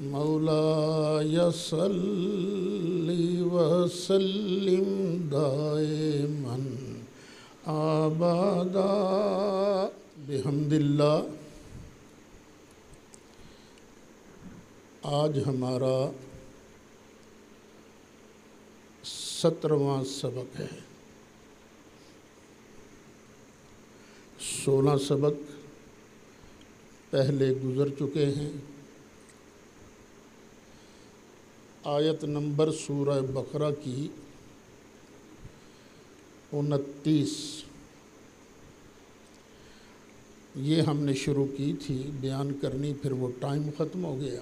مولاي صل وسلم دائما ابدا بحمد اللہ۔ آج ہمارا 17واں سبق ہے۔ 16 سبق پہلے گزر چکے ہیں۔ آیت نمبر سورہ بقرہ کی 29 یہ ہم نے شروع کی تھی بیان کرنی، پھر وہ ٹائم ختم ہو گیا۔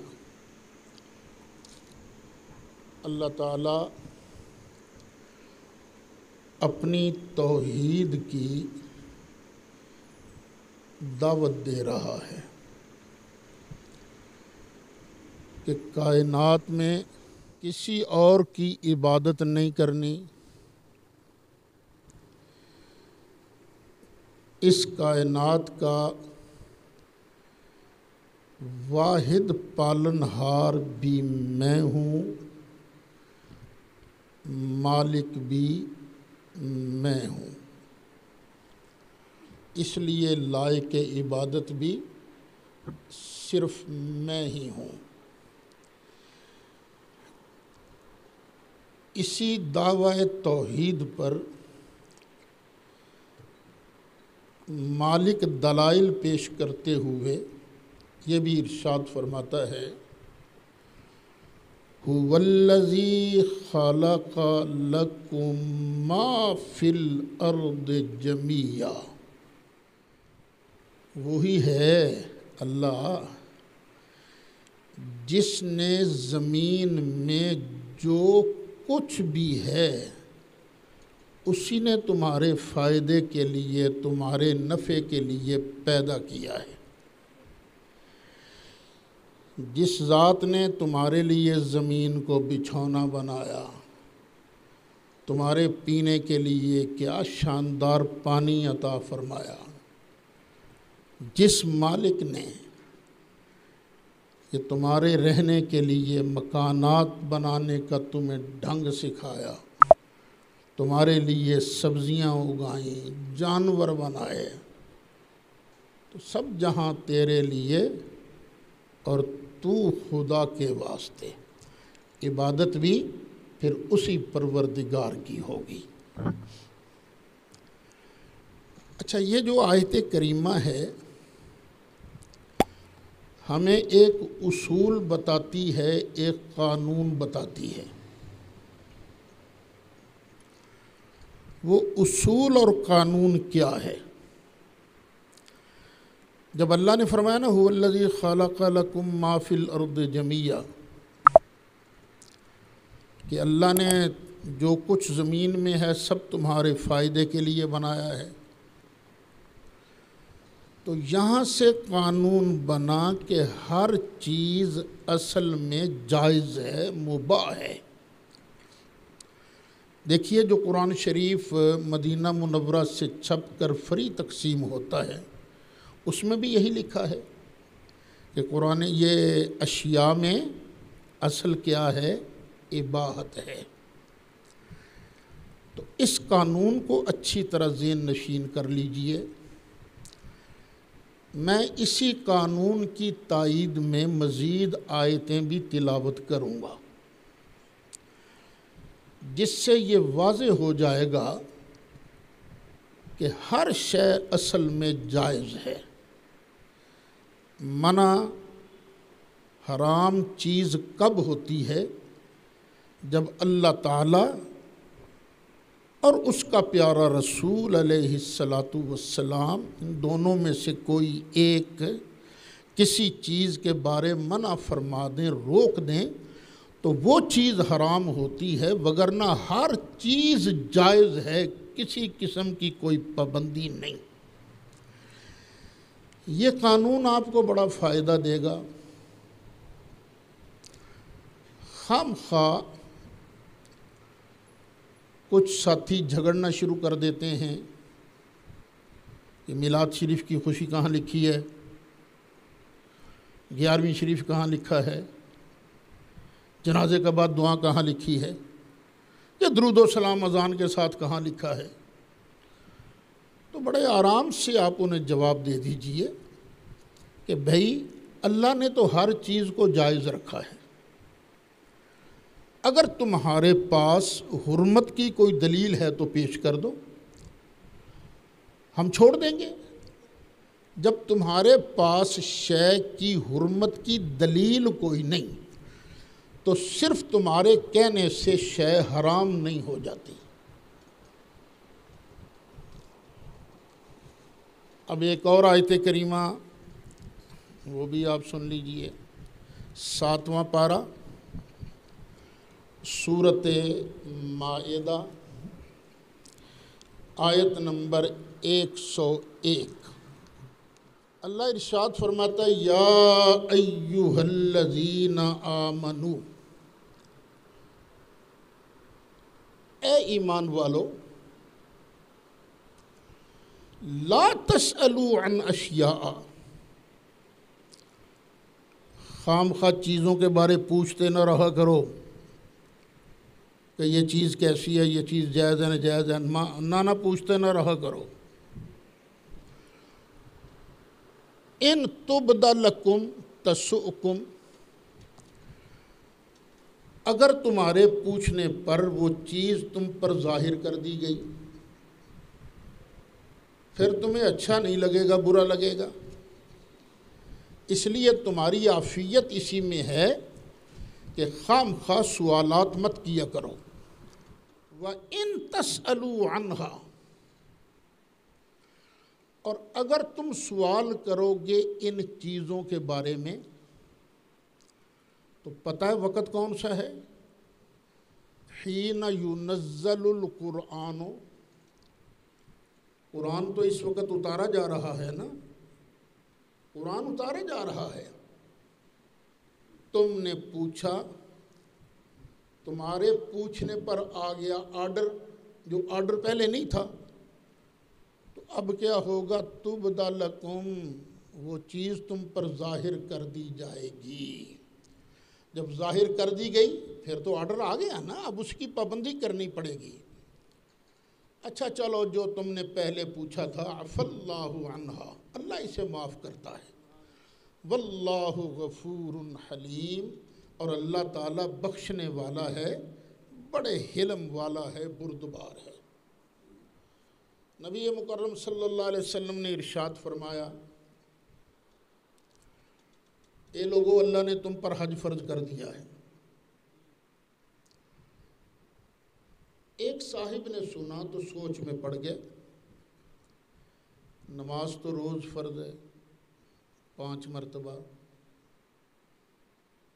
اللہ تعالیٰ اپنی توحید کی دعوت دے رہا ہے کہ کائنات میں کسی اور کی عبادت نہیں کرنی، اس کائنات کا واحد پالنہار بھی میں ہوں، مالک بھی میں ہوں، اس لیے لائق عبادت بھی صرف میں ہی ہوں۔ اسی دعوی توحید پر مالک دلائل پیش کرتے ہوئے یہ بھی ارشاد فرماتا ہے، هو الذی خلق لکم ما فی الارض جمیعا، وہی ہے اللہ جس نے زمین میں جو کچھ بھی ہے اسی نے تمہارے فائدے کے لیے، تمہارے نفع کے لیے پیدا کیا ہے۔ جس ذات نے تمہارے لیے زمین کو بچھونا بنایا، تمہارے پینے کے لیے کیا شاندار پانی عطا فرمایا، جس مالک نے یہ تمہارے رہنے کے لیے مکانات بنانے کا تمہیں ڈھنگ سکھایا، تمہارے لیے سبزیاں اگائیں، جانور بنائے، تو سب جہاں تیرے لیے اور تو خدا کے واسطے، عبادت بھی پھر اسی پروردگار کی ہوگی۔ اچھا، یہ جو آیت کریمہ ہے ہمیں ایک اصول بتاتی ہے، ایک قانون بتاتی ہے۔ وہ اصول اور قانون کیا ہے؟ جب اللہ نے فرمایا نا هو الذی خلق لکم ما فی الارض جمیعا، کہ اللہ نے جو کچھ زمین میں ہے سب تمہارے فائدے کے لیے بنایا ہے، تو یہاں سے قانون بنا کہ ہر چیز اصل میں جائز ہے، مباح ہے۔ دیکھیے، جو قرآن شریف مدینہ منورہ سے چھپ کر فری تقسیم ہوتا ہے اس میں بھی یہی لکھا ہے کہ قرآن یہ اشیاء میں اصل کیا ہے؟ اباحت ہے۔ تو اس قانون کو اچھی طرح ذہن نشین کر لیجئے۔ میں اسی قانون کی تائید میں مزید آیتیں بھی تلاوت کروں گا، جس سے یہ واضح ہو جائے گا کہ ہر شے اصل میں جائز ہے۔ منع حرام چیز کب ہوتی ہے؟ جب اللہ تعالیٰ اور اس کا پیارا رسول علیہ السلام ان دونوں میں سے کوئی ایک کسی چیز کے بارے منع فرما دیں، روک دیں، تو وہ چیز حرام ہوتی ہے، وگرنہ ہر چیز جائز ہے، کسی قسم کی کوئی پابندی نہیں۔ یہ قانون آپ کو بڑا فائدہ دے گا۔ خام خواہ کچھ ساتھی جھگڑنا شروع کر دیتے ہیں کہ میلاد شریف کی خوشی کہاں لکھی ہے، 11ویں شریف کہاں لکھا ہے، جنازے کے بعد دعا کہاں لکھی ہے؟ کہ درود و سلام اذان کے ساتھ کہاں لکھا ہے؟ تو بڑے آرام سے آپ انہیں جواب دے دیجئے کہ بھائی اللہ نے تو ہر چیز کو جائز رکھا ہے، اگر تمہارے پاس حرمت کی کوئی دلیل ہے تو پیش کر دو، ہم چھوڑ دیں گے۔ جب تمہارے پاس شے کی حرمت کی دلیل کوئی نہیں تو صرف تمہارے کہنے سے شے حرام نہیں ہو جاتی۔ اب ایک اور آیت کریمہ وہ بھی آپ سن لیجئے، 7واں پارہ سورۃ مائدہ آیت نمبر 101۔ اللہ ارشاد فرماتا ہے یا ایھا الذین آمنو، اے ایمان والو، لا تسألوا عن اشیاء، خام خواہ چیزوں کے بارے پوچھتے نہ رہا کرو کہ یہ چیز کیسی ہے، یہ چیز جائز ہے ناجائز ہے، نہ پوچھتے نہ رہا کرو۔ ان تبد لکم تسؤکم، اگر تمہارے پوچھنے پر وہ چیز تم پر ظاہر کر دی گئی پھر تمہیں اچھا نہیں لگے گا، برا لگے گا، اس لیے تمہاری عافیت اسی میں ہے کہ خام خواہ سوالات مت کیا کرو۔ وَإِن تَسْأَلُوا عَنْهَا، اور اگر تم سوال کرو گے ان چیزوں کے بارے میں تو پتہ ہے وقت کون سا ہے؟ حین ينزل القرآن، قرآن تو اس وقت اتارا جا رہا ہے نا، قرآن اتارا جا رہا ہے۔ تم نے پوچھا، تمہارے پوچھنے پر آ گیا آرڈر، جو آرڈر پہلے نہیں تھا، تو اب کیا ہوگا؟ تبد لکم، وہ چیز تم پر ظاہر کر دی جائے گی۔ جب ظاہر کر دی گئی پھر تو آرڈر آ گیا نا، اب اس کی پابندی کرنی پڑے گی۔ اچھا چلو، جو تم نے پہلے پوچھا تھا عفا اللہ عنہا، اللہ اسے معاف کرتا ہے۔ واللہ غفور حلیم، اور اللہ تعالیٰ بخشنے والا ہے، بڑے حلم والا ہے، بردبار ہے۔ نبی مکرم صلی اللہ علیہ وسلم نے ارشاد فرمایا، اے لوگو، اللہ نے تم پر حج فرض کر دیا ہے۔ ایک صاحب نے سنا تو سوچ میں پڑ گیا، نماز تو روز فرض ہے 5 مرتبہ،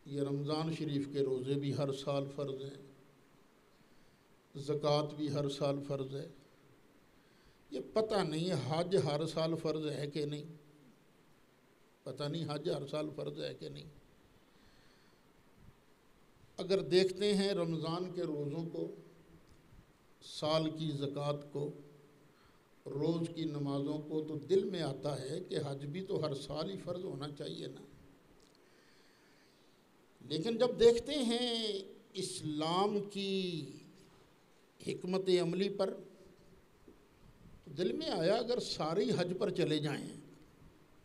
یہ رمضان شریف کے روزے بھی ہر سال فرض ہیں، زکوٰۃ بھی ہر سال فرض ہے، یہ پتہ نہیں حج ہر سال فرض ہے کہ نہیں، پتہ نہیں حج ہر سال فرض ہے کہ نہیں۔ اگر دیکھتے ہیں رمضان کے روزوں کو، سال کی زکوٰۃ کو، روز کی نمازوں کو، تو دل میں آتا ہے کہ حج بھی تو ہر سال ہی فرض ہونا چاہیے نا۔ لیکن جب دیکھتے ہیں اسلام کی حکمت عملی پر، تو دل میں آیا اگر ساری حج پر چلے جائیں،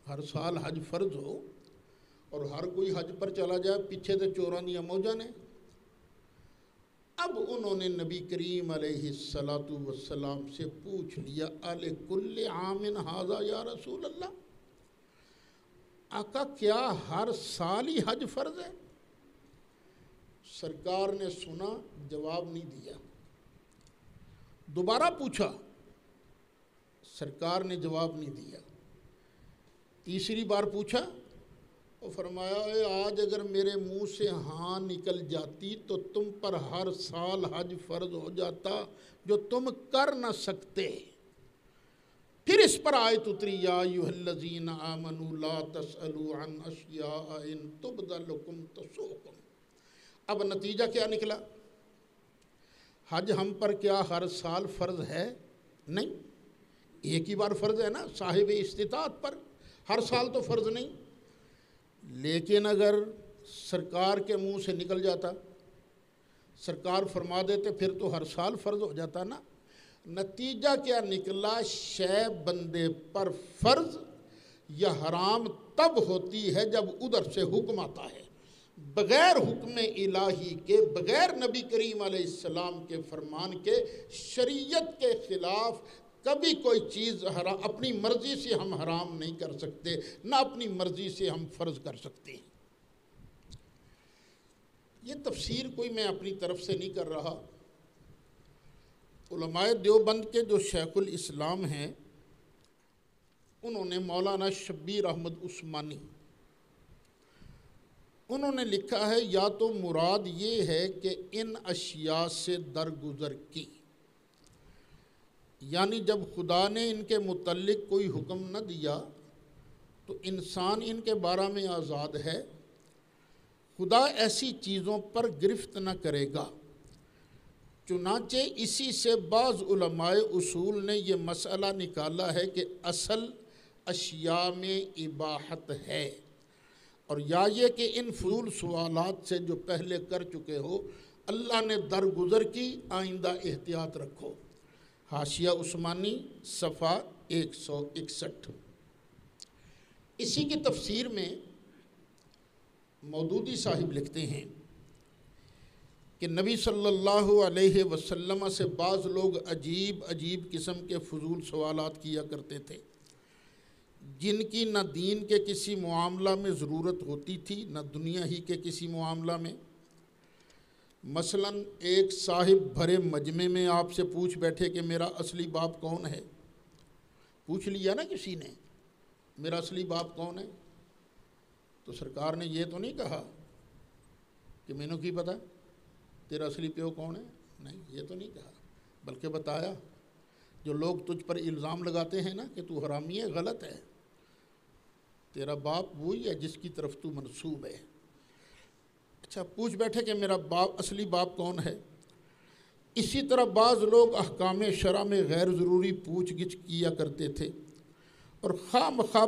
ہر سال حج فرض ہو اور ہر کوئی حج پر چلا جائے، پیچھے تو چوراں دیاں موجاں نے۔ اب انہوں نے نبی کریم علیہ السلام سے پوچھ لیا، الکل عام ھذا یا رسول اللہ، آقا کیا ہر سال ہی حج فرض ہے؟ سرکار نے سنا، جواب نہیں دیا۔ دوبارہ پوچھا، سرکار نے جواب نہیں دیا۔ تیسری بار پوچھا، اور فرمایا اے آج اگر میرے منہ سے ہاں نکل جاتی تو تم پر ہر سال حج فرض ہو جاتا جو تم کر نہ سکتے۔ پھر اس پر آیت اتری، یا ایھا الذین آمنوا لا تسألوا عن اشیاء ان تبد لکم تسؤکم۔ اب نتیجہ کیا نکلا؟ حج ہم پر کیا ہر سال فرض ہے؟ نہیں، ایک ہی بار فرض ہے نا صاحب استطاعت پر، ہر سال تو فرض نہیں۔ لیکن اگر سرکار کے منہ سے نکل جاتا سرکار فرما دیتے پھر تو ہر سال فرض ہو جاتا نا۔ نتیجہ کیا نکلا؟ شے بندے پر فرض یا حرام تب ہوتی ہے جب ادھر سے حکم آتا ہے۔ بغیر حکم الہی کے، بغیر نبی کریم علیہ السلام کے فرمان کے، شریعت کے خلاف کبھی کوئی چیز اپنی مرضی سے ہم حرام نہیں کر سکتے، نہ اپنی مرضی سے ہم فرض کر سکتے ہیں۔ یہ تفسیر کوئی میں اپنی طرف سے نہیں کر رہا، علماء دیوبند کے جو شیخ الاسلام ہیں انہوں نے مولانا شبیر احمد عثمانی، انہوں نے لکھا ہے یا تو مراد یہ ہے کہ ان اشیاء سے درگزر کی، یعنی جب خدا نے ان کے متعلق کوئی حکم نہ دیا تو انسان ان کے بارے میں آزاد ہے، خدا ایسی چیزوں پر گرفت نہ کرے گا۔ چنانچہ اسی سے بعض علماء اصول نے یہ مسئلہ نکالا ہے کہ اصل اشیاء میں اباحت ہے، اور یا یہ کہ ان فضول سوالات سے جو پہلے کر چکے ہو اللہ نے درگزر کی، آئندہ احتیاط رکھو۔ حاشیہ عثمانی صفحہ 161۔ اسی کی تفسیر میں مودودی صاحب لکھتے ہیں کہ نبی صلی اللہ علیہ وسلم سے بعض لوگ عجیب عجیب قسم کے فضول سوالات کیا کرتے تھے جن کی نہ دین کے کسی معاملہ میں ضرورت ہوتی تھی نہ دنیا ہی کے کسی معاملہ میں۔ مثلا ایک صاحب بھرے مجمع میں آپ سے پوچھ بیٹھے کہ میرا اصلی باپ کون ہے۔ پوچھ لیا نا کسی نے میرا اصلی باپ کون ہے، تو سرکار نے یہ تو نہیں کہا کہ میں نے کی پتہ تیرا اصلی پیو کون ہے، نہیں یہ تو نہیں کہا، بلکہ بتایا جو لوگ تجھ پر الزام لگاتے ہیں نا کہ تو حرامی ہے، غلط ہے، تیرا باپ وہی ہے جس کی طرف تو منسوب ہے۔ اچھا پوچھ بیٹھے کہ میرا اصلی باپ کون ہے۔ اسی طرح بعض لوگ احکام شرع میں غیر ضروری پوچھ گچھ کیا کرتے تھے اور خواہ مخواہ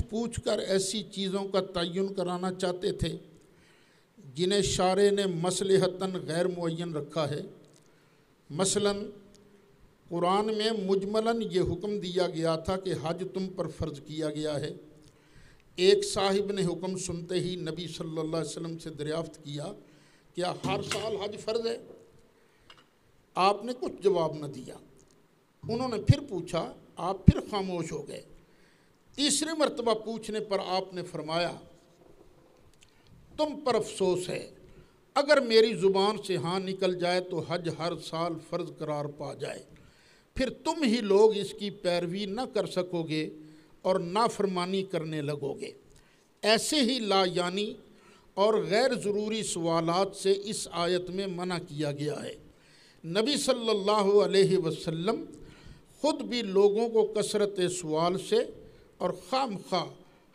پوچھ کر ایسی چیزوں کا تعین کرانا چاہتے تھے جنہیں شارع نے مصلحتاً غیر معین رکھا ہے۔ مثلا قرآن میں مجملاً یہ حکم دیا گیا تھا کہ حج تم پر فرض کیا گیا ہے۔ ایک صاحب نے حکم سنتے ہی نبی صلی اللہ علیہ وسلم سے دریافت کیا کیا ہر سال حج فرض ہے؟ آپ نے کچھ جواب نہ دیا۔ انہوں نے پھر پوچھا، آپ پھر خاموش ہو گئے۔ تیسری مرتبہ پوچھنے پر آپ نے فرمایا تم پر افسوس ہے، اگر میری زبان سے ہاں نکل جائے تو حج ہر سال فرض قرار پا جائے، پھر تم ہی لوگ اس کی پیروی نہ کر سکو گے اور نافرمانی کرنے لگو گے۔ ایسے ہی لا یعنی اور غیر ضروری سوالات سے اس آیت میں منع کیا گیا ہے۔ نبی صلی اللہ علیہ وسلم خود بھی لوگوں کو کثرت سوال سے اور خواہ مخواہ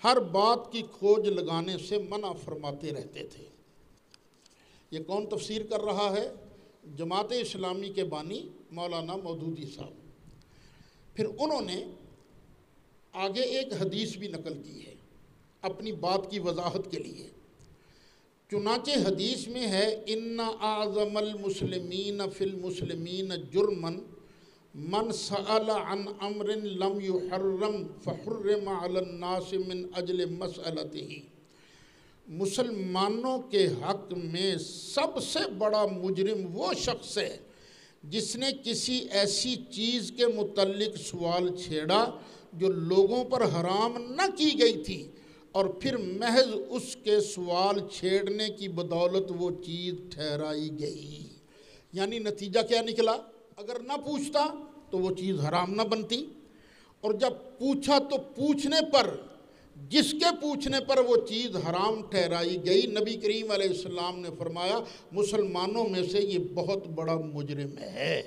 ہر بات کی کھوج لگانے سے منع فرماتے رہتے تھے۔ یہ کون تفسیر کر رہا ہے؟ جماعت اسلامی کے بانی مولانا مودودی صاحب۔ پھر انہوں نے آگے ایک حدیث بھی نقل کی ہے اپنی بات کی وضاحت کے لیے۔ چنانچہ حدیث میں ہے ان اعظم المسلمین فی المسلمین جرما من سأل عن امر لم يحرم فحرم علی الناس من اجل مسئلته۔ مسلمانوں کے حق میں سب سے بڑا مجرم وہ شخص ہے جس نے کسی ایسی چیز کے متعلق سوال چھیڑا جو لوگوں پر حرام نہ کی گئی تھی، اور پھر محض اس کے سوال چھیڑنے کی بدولت وہ چیز ٹھہرائی گئی۔ یعنی نتیجہ کیا نکلا؟ اگر نہ پوچھتا تو وہ چیز حرام نہ بنتی، اور جب پوچھا تو پوچھنے پر، جس کے پوچھنے پر وہ چیز حرام ٹھہرائی گئی، نبی کریم علیہ السلام نے فرمایا مسلمانوں میں سے یہ بہت بڑا مجرم ہے۔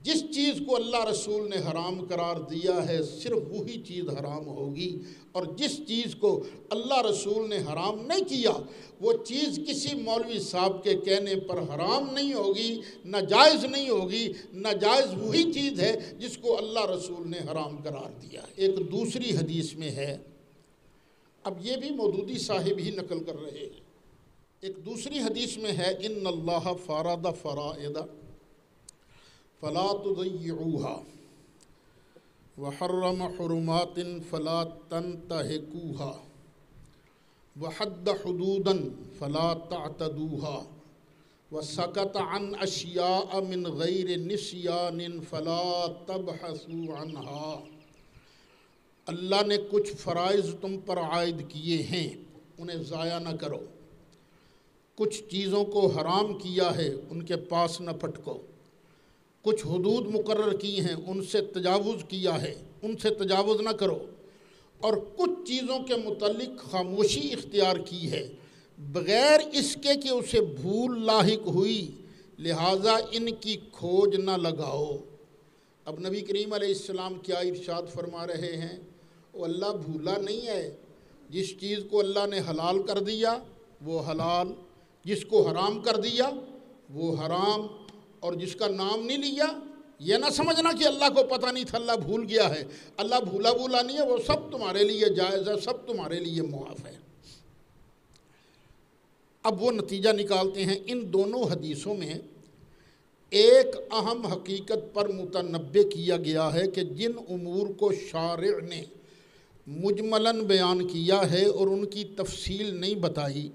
جس چیز کو اللہ رسول نے حرام قرار دیا ہے صرف وہی چیز حرام ہوگی، اور جس چیز کو اللہ رسول نے حرام نہیں کیا وہ چیز کسی مولوی صاحب کے کہنے پر حرام نہیں ہوگی، ناجائز نہیں ہوگی۔ ناجائز وہی چیز ہے جس کو اللہ رسول نے حرام قرار دیا ہے۔ ایک دوسری حدیث میں ہے، اب یہ بھی مودودی صاحب ہی نقل کر رہے ہیں، ایک دوسری حدیث میں ہے ان اللہ فرض فرائض فلا تضيعوها وحرم حرمات فلا تنتهكوها وحد حدودا فلا تعتدوها وسكت عن اشیاء من غیر نسیان فلا تبحثوا عنها۔ اللہ نے کچھ فرائض تم پر عائد کیے ہیں، انہیں ضائع نہ کرو۔ کچھ چیزوں کو حرام کیا ہے، ان کے پاس نہ پھٹکو۔ کچھ حدود مقرر کی ہیں، ان سے تجاوز کیا ہے، ان سے تجاوز نہ کرو۔ اور کچھ چیزوں کے متعلق خاموشی اختیار کی ہے بغیر اس کے کہ اسے بھول لاحق ہوئی، لہٰذا ان کی کھوج نہ لگاؤ۔ اب نبی کریم علیہ السلام کیا ارشاد فرما رہے ہیں؟ وہ اللہ بھولا نہیں ہے۔ جس چیز کو اللہ نے حلال کر دیا وہ حلال، جس کو حرام کر دیا وہ حرام، اور جس کا نام نہیں لیا یہ نہ سمجھنا کہ اللہ کو پتہ نہیں تھا، اللہ بھول گیا ہے۔ اللہ بھولا نہیں ہے، وہ سب تمہارے لیے جائز ہے، سب تمہارے لیے معاف ہے۔ اب وہ نتیجہ نکالتے ہیں، ان دونوں حدیثوں میں ایک اہم حقیقت پر متنبہ کیا گیا ہے کہ جن امور کو شارع نے مجملاً بیان کیا ہے اور ان کی تفصیل نہیں بتائی،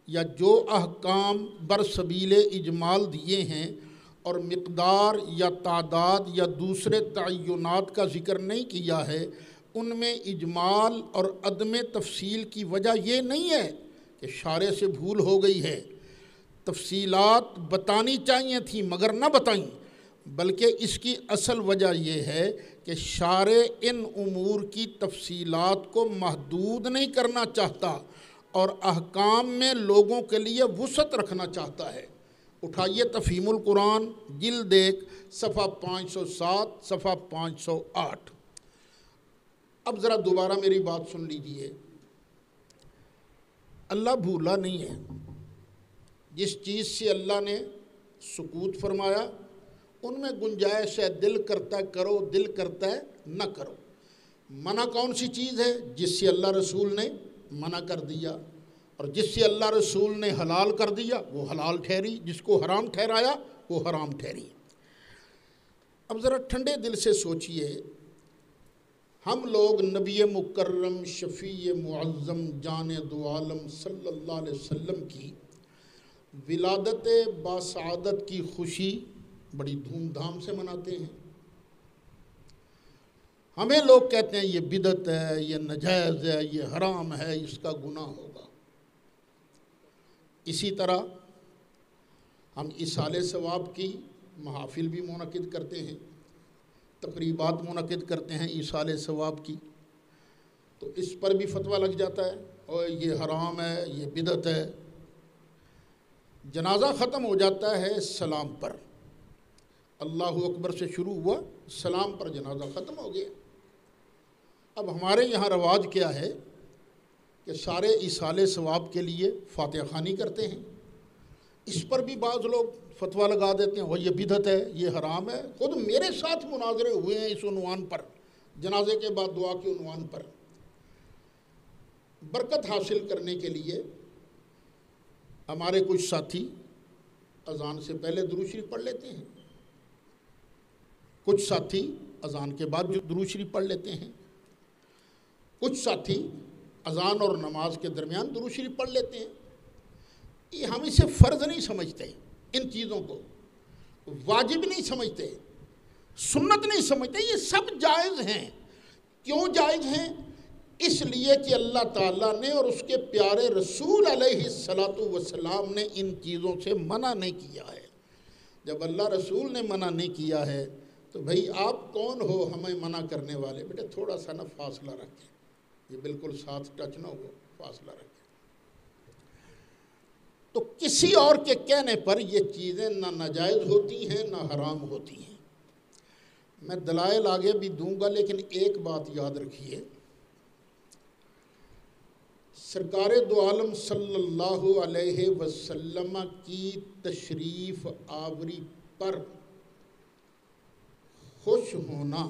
یا جو احکام برسبیل اجمال دیے ہیں اور مقدار یا تعداد یا دوسرے تعینات کا ذکر نہیں کیا ہے، ان میں اجمال اور عدم تفصیل کی وجہ یہ نہیں ہے کہ شارع سے بھول ہو گئی ہے، تفصیلات بتانی چاہیے تھیں مگر نہ بتائیں، بلکہ اس کی اصل وجہ یہ ہے کہ شارع ان امور کی تفصیلات کو محدود نہیں کرنا چاہتا اور احکام میں لوگوں کے لیے وسعت رکھنا چاہتا ہے۔ اٹھائیے تفہیم القرآن جلد 1 صفحہ 507 صفحہ 508۔ اب ذرا دوبارہ میری بات سن لیجئے، اللہ بھولا نہیں ہے۔ جس چیز سے اللہ نے سکوت فرمایا ان میں گنجائش ہے، دل کرتا ہے کرو، دل کرتا ہے نہ کرو۔ منع کون سی چیز ہے؟ جس سے اللہ رسول نے منع کر دیا، اور جس سے اللہ رسول نے حلال کر دیا وہ حلال ٹھہری، جس کو حرام ٹھہرایا وہ حرام ٹھہری۔ اب ذرا ٹھنڈے دل سے سوچئے، ہم لوگ نبی مکرم شفیع معظم جان دو عالم صلی اللہ علیہ وسلم کی ولادت باسعادت کی خوشی بڑی دھوم دھام سے مناتے ہیں۔ ہمیں لوگ کہتے ہیں یہ بدعت ہے، یہ ناجائز ہے، یہ حرام ہے، اس کا گناہ ہوگا۔ اسی طرح ہم ایصال ثواب کی محافل بھی منعقد کرتے ہیں، تقریبات منعقد کرتے ہیں ایصال ثواب کی، تو اس پر بھی فتویٰ لگ جاتا ہے اور یہ حرام ہے، یہ بدعت ہے۔ جنازہ ختم ہو جاتا ہے سلام پر، اللہ اکبر سے شروع ہوا، سلام پر جنازہ ختم ہو گیا۔ اب ہمارے یہاں رواج کیا ہے کہ سارے ایصال ثواب کے لیے فاتحہ خوانی کرتے ہیں۔ اس پر بھی بعض لوگ فتویٰ لگا دیتے ہیں وہ یہ بدعت ہے، یہ حرام ہے۔ خود میرے ساتھ مناظرے ہوئے ہیں اس عنوان پر، جنازے کے بعد دعا کے عنوان پر۔ برکت حاصل کرنے کے لیے ہمارے کچھ ساتھی اذان سے پہلے درود شریف پڑھ لیتے ہیں، کچھ ساتھی اذان کے بعد درود شریف پڑھ لیتے ہیں، کچھ ساتھی اذان اور نماز کے درمیان درود شریف پڑھ لیتے ہیں۔ یہ ہم اسے فرض نہیں سمجھتے، ان چیزوں کو واجب نہیں سمجھتے، سنت نہیں سمجھتے، یہ سب جائز ہیں۔ کیوں جائز ہیں؟ اس لیے کہ اللہ تعالیٰ نے اور اس کے پیارے رسول علیہ السلام نے ان چیزوں سے منع نہیں کیا ہے۔ جب اللہ رسول نے منع نہیں کیا ہے تو بھئی آپ کون ہو ہمیں منع کرنے والے؟ بیٹے تھوڑا سا نہ فاصلہ رکھیں، یہ بالکل ساتھ ٹچ نہ ہو، فاصلہ رکھیں۔ تو کسی اور کے کہنے پر یہ چیزیں نہ ناجائز ہوتی ہیں نہ حرام ہوتی ہیں۔ میں دلائل آگے بھی دوں گا، لیکن ایک بات یاد رکھیے، سرکار دو عالم صلی اللہ علیہ وسلم کی تشریف آوری پر خوش ہونا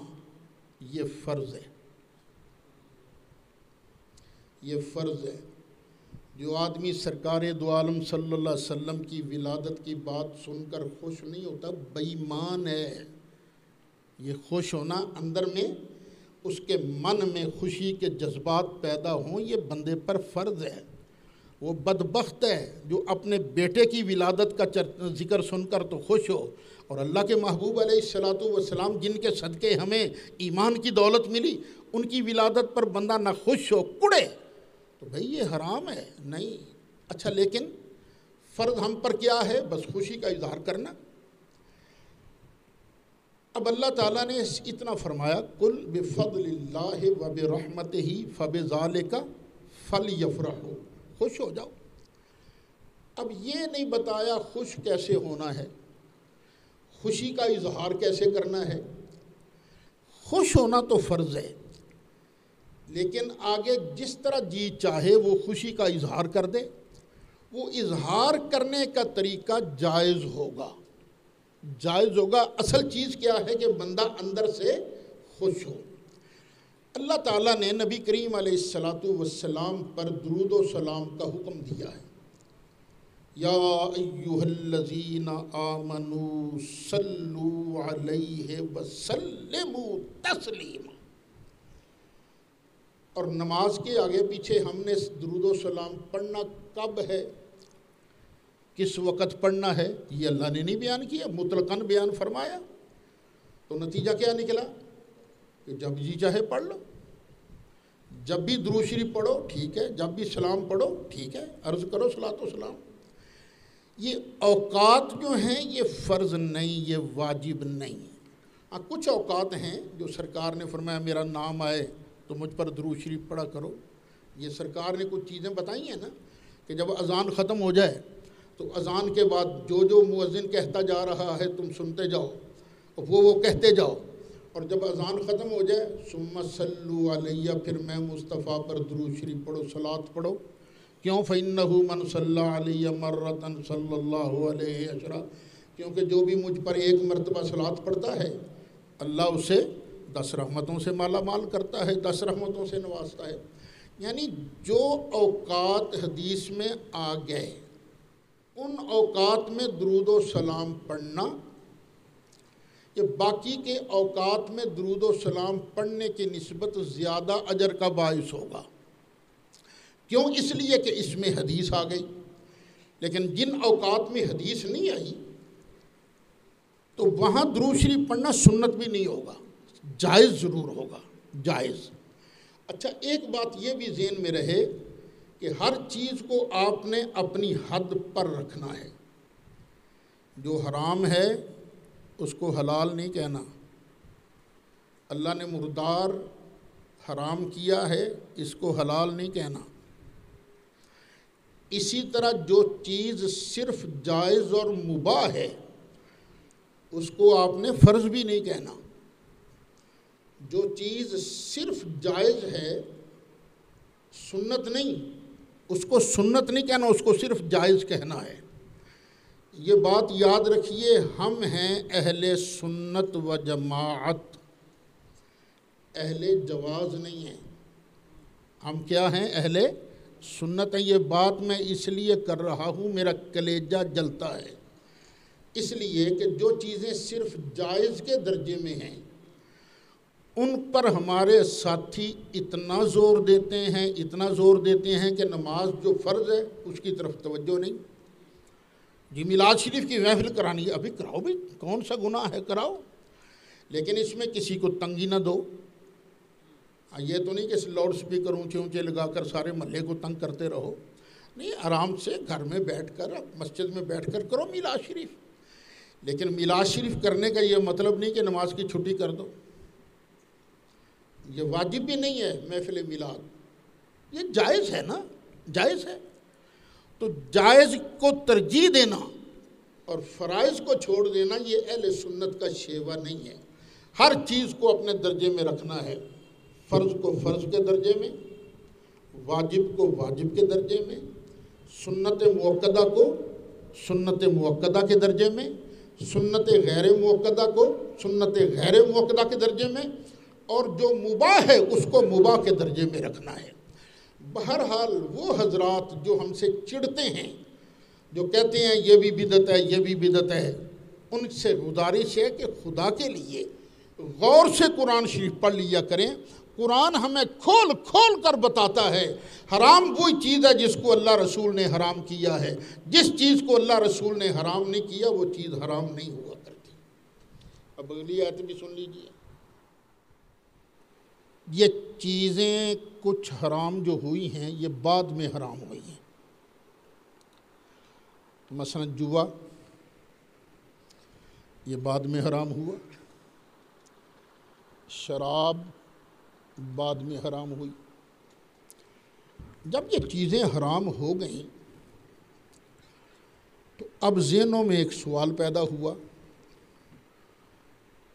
یہ فرض ہے، یہ فرض ہے۔ جو آدمی سرکار دو عالم صلی اللہ علیہ وسلم کی ولادت کی بات سن کر خوش نہیں ہوتا بے ایمان ہے۔ یہ خوش ہونا اندر میں اس کے من میں خوشی کے جذبات پیدا ہوں، یہ بندے پر فرض ہے۔ وہ بدبخت ہے جو اپنے بیٹے کی ولادت کا ذکر سن کر تو خوش ہو، اور اللہ کے محبوب علیہ السلام جن کے صدقے ہمیں ایمان کی دولت ملی، ان کی ولادت پر بندہ نہ خوش ہو کڑے تو بھئی یہ حرام ہے۔ نہیں اچھا، لیکن فرض ہم پر کیا ہے؟ بس خوشی کا اظہار کرنا۔ اب اللہ تعالیٰ نے اتنا فرمایا قُلْ بِفَضْلِ اللَّهِ وَبِرَحْمَتِهِ فَبِذَلِكَ فَلْيَفْرَحُوا، خوش ہو جاؤ۔ اب یہ نہیں بتایا خوش کیسے ہونا ہے، خوشی کا اظہار کیسے کرنا ہے۔ خوش ہونا تو فرض ہے، لیکن آگے جس طرح جی چاہے وہ خوشی کا اظہار کر دے، وہ اظہار کرنے کا طریقہ جائز ہوگا۔ جائز ہوگا۔ اصل چیز کیا ہے کہ بندہ اندر سے خوش ہو۔ اللہ تعالیٰ نے نبی کریم علیہ السلام پر درود و سلام کا حکم دیا ہے۔ یا ایہا الذین آمنوا صلوا علیہ وسلموا تسلیما۔ اور نماز کے آگے پیچھے ہم نے درود و سلام پڑھنا کب ہے، کس وقت پڑھنا ہے، یہ اللہ نے نہیں بیان کیا، مطلقاً بیان فرمایا۔ تو نتیجہ کیا نکلا کہ جب جی چاہے پڑھ لو، جب بھی درود شریف پڑھو ٹھیک ہے، جب بھی سلام پڑھو ٹھیک ہے، عرض کرو صلاۃ و سلام۔ یہ اوقات جو ہیں یہ فرض نہیں، یہ واجب نہیں۔ ہاں کچھ اوقات ہیں جو سرکار نے فرمایا میرا نام آئے تو مجھ پر درود شریف پڑھا کرو۔ یہ سرکار نے کچھ چیزیں بتائی ہیں نا کہ جب اذان ختم ہو جائے تو اذان کے بعد جو مؤذن کہتا جا رہا ہے تم سنتے جاؤ، وہ کہتے جاؤ، اور جب اذان ختم ہو جائے ثم صلوا علیہ، پھر میں مصطفیٰ پر درود شریف پڑھو، صلاۃ پڑھو۔ کیوں؟ فإنہ من صلی علیہ مرۃ صلی اللہ علیہ عشرہ، کیونکہ جو بھی مجھ پر ایک مرتبہ صلاۃ پڑھتا ہے اللہ اسے 10 رحمتوں سے مالا مال کرتا ہے، 10 رحمتوں سے نوازتا ہے۔ یعنی جو اوقات حدیث میں آ گئے ان اوقات میں درود و سلام پڑھنا، یہ باقی کے اوقات میں درود و سلام پڑھنے کی نسبت زیادہ اجر کا باعث ہوگا۔ کیوں؟ اس لیے کہ اس میں حدیث آ گئی۔ لیکن جن اوقات میں حدیث نہیں آئی تو وہاں درود شریف پڑھنا سنت بھی نہیں ہوگا، جائز ضرور ہوگا، جائز۔ اچھا ایک بات یہ بھی ذہن میں رہے کہ ہر چیز کو آپ نے اپنی حد پر رکھنا ہے۔ جو حرام ہے اس کو حلال نہیں کہنا۔ اللہ نے مردار حرام کیا ہے، اس کو حلال نہیں کہنا۔ اسی طرح جو چیز صرف جائز اور مباح ہے اس کو آپ نے فرض بھی نہیں کہنا۔ جو چیز صرف جائز ہے سنت نہیں، اس کو سنت نہیں کہنا، اس کو صرف جائز کہنا ہے۔ یہ بات یاد رکھیے، ہم ہیں اہل سنت و جماعت، اہل جواز نہیں ہیں۔ ہم کیا ہیں؟ اہل سنت ہیں۔ یہ بات میں اس لیے کر رہا ہوں، میرا کلیجہ جلتا ہے، اس لیے کہ جو چیزیں صرف جائز کے درجے میں ہیں ان پر ہمارے ساتھی اتنا زور دیتے ہیں کہ نماز جو فرض ہے اس کی طرف توجہ نہیں۔ جی میلاد شریف کی محفل کرانی ہے، ابھی کراؤ بھی، کون سا گناہ ہے، کراؤ، لیکن اس میں کسی کو تنگی نہ دو۔ یہ تو نہیں کہ لاؤڈ سپیکر اونچے لگا کر سارے محلے کو تنگ کرتے رہو، نہیں، آرام سے گھر میں بیٹھ کر مسجد میں بیٹھ کر کرو میلاد شریف۔ لیکن میلاد شریف کرنے کا یہ مطلب نہیں کہ نماز کی چھٹی کر دو، یہ واجب بھی نہیں ہے محفل میلاد، یہ جائز ہے نا، جائز ہے۔ تو جائز کو ترجیح دینا اور فرائض کو چھوڑ دینا یہ اہل سنت کا شیوا نہیں ہے۔ ہر چیز کو اپنے درجے میں رکھنا ہے، فرض کو فرض کے درجے میں، واجب کو واجب کے درجے میں، سنت موقدہ کو سنت موقدہ کے درجے میں، سنت غیر موقدہ کو سنت غیر موقدہ کے درجے میں، اور جو مباح ہے اس کو مباح کے درجے میں رکھنا ہے۔ بہرحال وہ حضرات جو ہم سے چڑھتے ہیں، جو کہتے ہیں یہ بھی بدعت ہے، یہ بھی بدعت ہے، ان سے گزارش ہے کہ خدا کے لیے غور سے قرآن شریف پڑھ لیا کریں۔ قرآن ہمیں کھول کھول کر بتاتا ہے حرام وہی چیز ہے جس کو اللہ رسول نے حرام کیا ہے، جس چیز کو اللہ رسول نے حرام نہیں کیا وہ چیز حرام نہیں ہوا کرتی۔ اب اگلی آیت بھی سن لیجیے۔ یہ چیزیں کچھ حرام جو ہوئی ہیں یہ بعد میں حرام ہوئی ہیں۔ مثلا جوا یہ بعد میں حرام ہوا، شراب بعد میں حرام ہوئی۔ جب یہ چیزیں حرام ہو گئیں تو اب ذہنوں میں ایک سوال پیدا ہوا،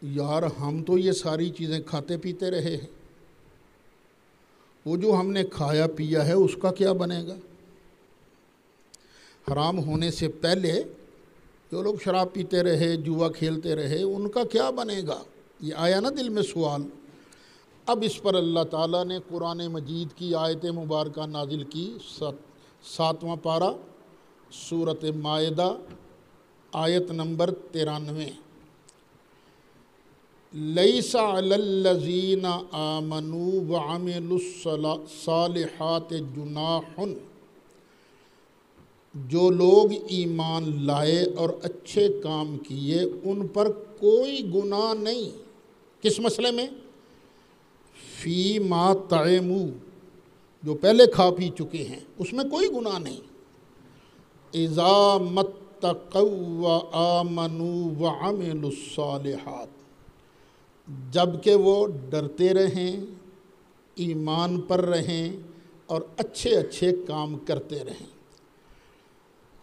یار ہم تو یہ ساری چیزیں کھاتے پیتے رہے ہیں، وہ جو ہم نے کھایا پیا ہے اس کا کیا بنے گا؟ حرام ہونے سے پہلے جو لوگ شراب پیتے رہے، جوا کھیلتے رہے، ان کا کیا بنے گا؟ یہ آیا نا دل میں سوال۔ اب اس پر اللہ تعالیٰ نے قرآن مجید کی آیت مبارکہ نازل کی، 7واں پارہ سورۃ مائدہ آیت نمبر 93۔ لیس علی الذین آمنوا وعملوا الصالحات جناح، جو لوگ ایمان لائے اور اچھے کام کیے ان پر کوئی گناہ نہیں۔ کس مسئلے میں؟ فی ما طعموا، جو پہلے کھا پی چکے ہیں اس میں کوئی گناہ نہیں۔ اذا متقوا وآمنوا وعملوا الصالحات، جب کہ وہ ڈرتے رہیں، ایمان پر رہیں اور اچھے اچھے کام کرتے رہیں۔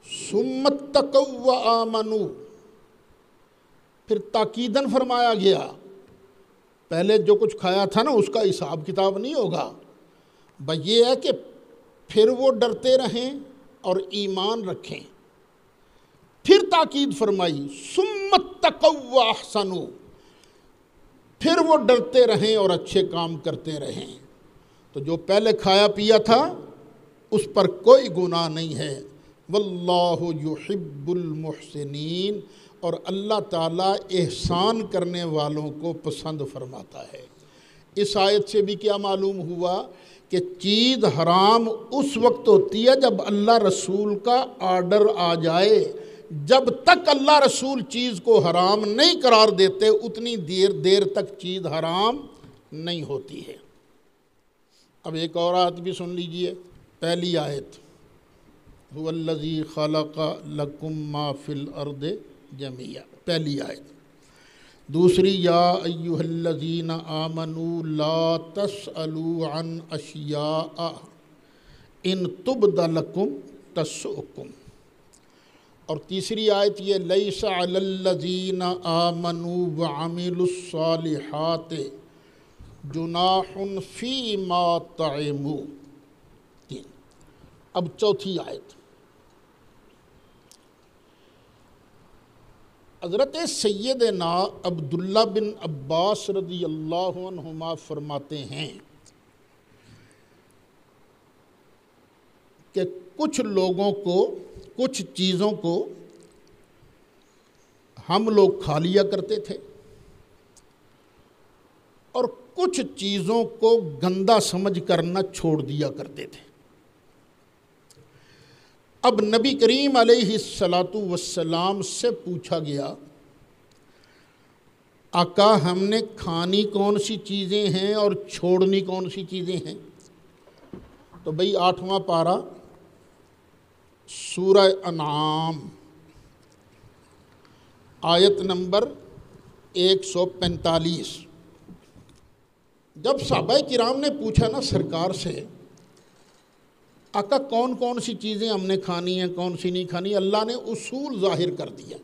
ثم اتقوا وآمنوا، پھر تاکیداً فرمایا گیا پہلے جو کچھ کھایا تھا نا اس کا حساب کتاب نہیں ہوگا، بس یہ ہے کہ پھر وہ ڈرتے رہیں اور ایمان رکھیں۔ پھر تاکید فرمائی ثم اتقوا واحسنوا، پھر وہ ڈرتے رہیں اور اچھے کام کرتے رہیں۔ تو جو پہلے کھایا پیا تھا اس پر کوئی گناہ نہیں ہے۔ واللہ یحب المحسنین، اور اللہ تعالیٰ احسان کرنے والوں کو پسند فرماتا ہے۔ اس آیت سے بھی کیا معلوم ہوا کہ چیز حرام اس وقت ہوتی ہے جب اللہ رسول کا آرڈر آ جائے۔ جب تک اللہ رسول چیز کو حرام نہیں قرار دیتے اتنی دیر تک چیز حرام نہیں ہوتی ہے۔ اب ایک اور آیت بھی سن لیجئے، پہلی آیت هو الذی خلق لکم ما فی الارض جميعا، پہلی آیت۔ دوسری یا ایھا الذین آمنوا لا تسألوا عن اشیاء ان تبد لکم تسؤکم، اور تیسری آیت یہ لیس علی الذین آمنوا وعملوا الصالحات جناح فیما طعموا۔ اب چوتھی آیت، حضرت سیدنا عبداللہ بن عباس رضی اللہ عنہما فرماتے ہیں کہ کچھ لوگوں کو، کچھ چیزوں کو ہم لوگ کھا لیا کرتے تھے اور کچھ چیزوں کو گندا سمجھ کر نہ چھوڑ دیا کرتے تھے۔ اب نبی کریم علیہ السلام سے پوچھا گیا آقا ہم نے کھانی کون سی چیزیں ہیں اور چھوڑنی کون سی چیزیں ہیں؟ تو بھئی 8واں پارہ سورہ انعام آیت نمبر 145۔ جب صحابہ کرام نے پوچھا نا سرکار سے آقا کون کون سی چیزیں ہم نے کھانی ہیں کون سی نہیں کھانی، اللہ نے اصول ظاہر کر دیا۔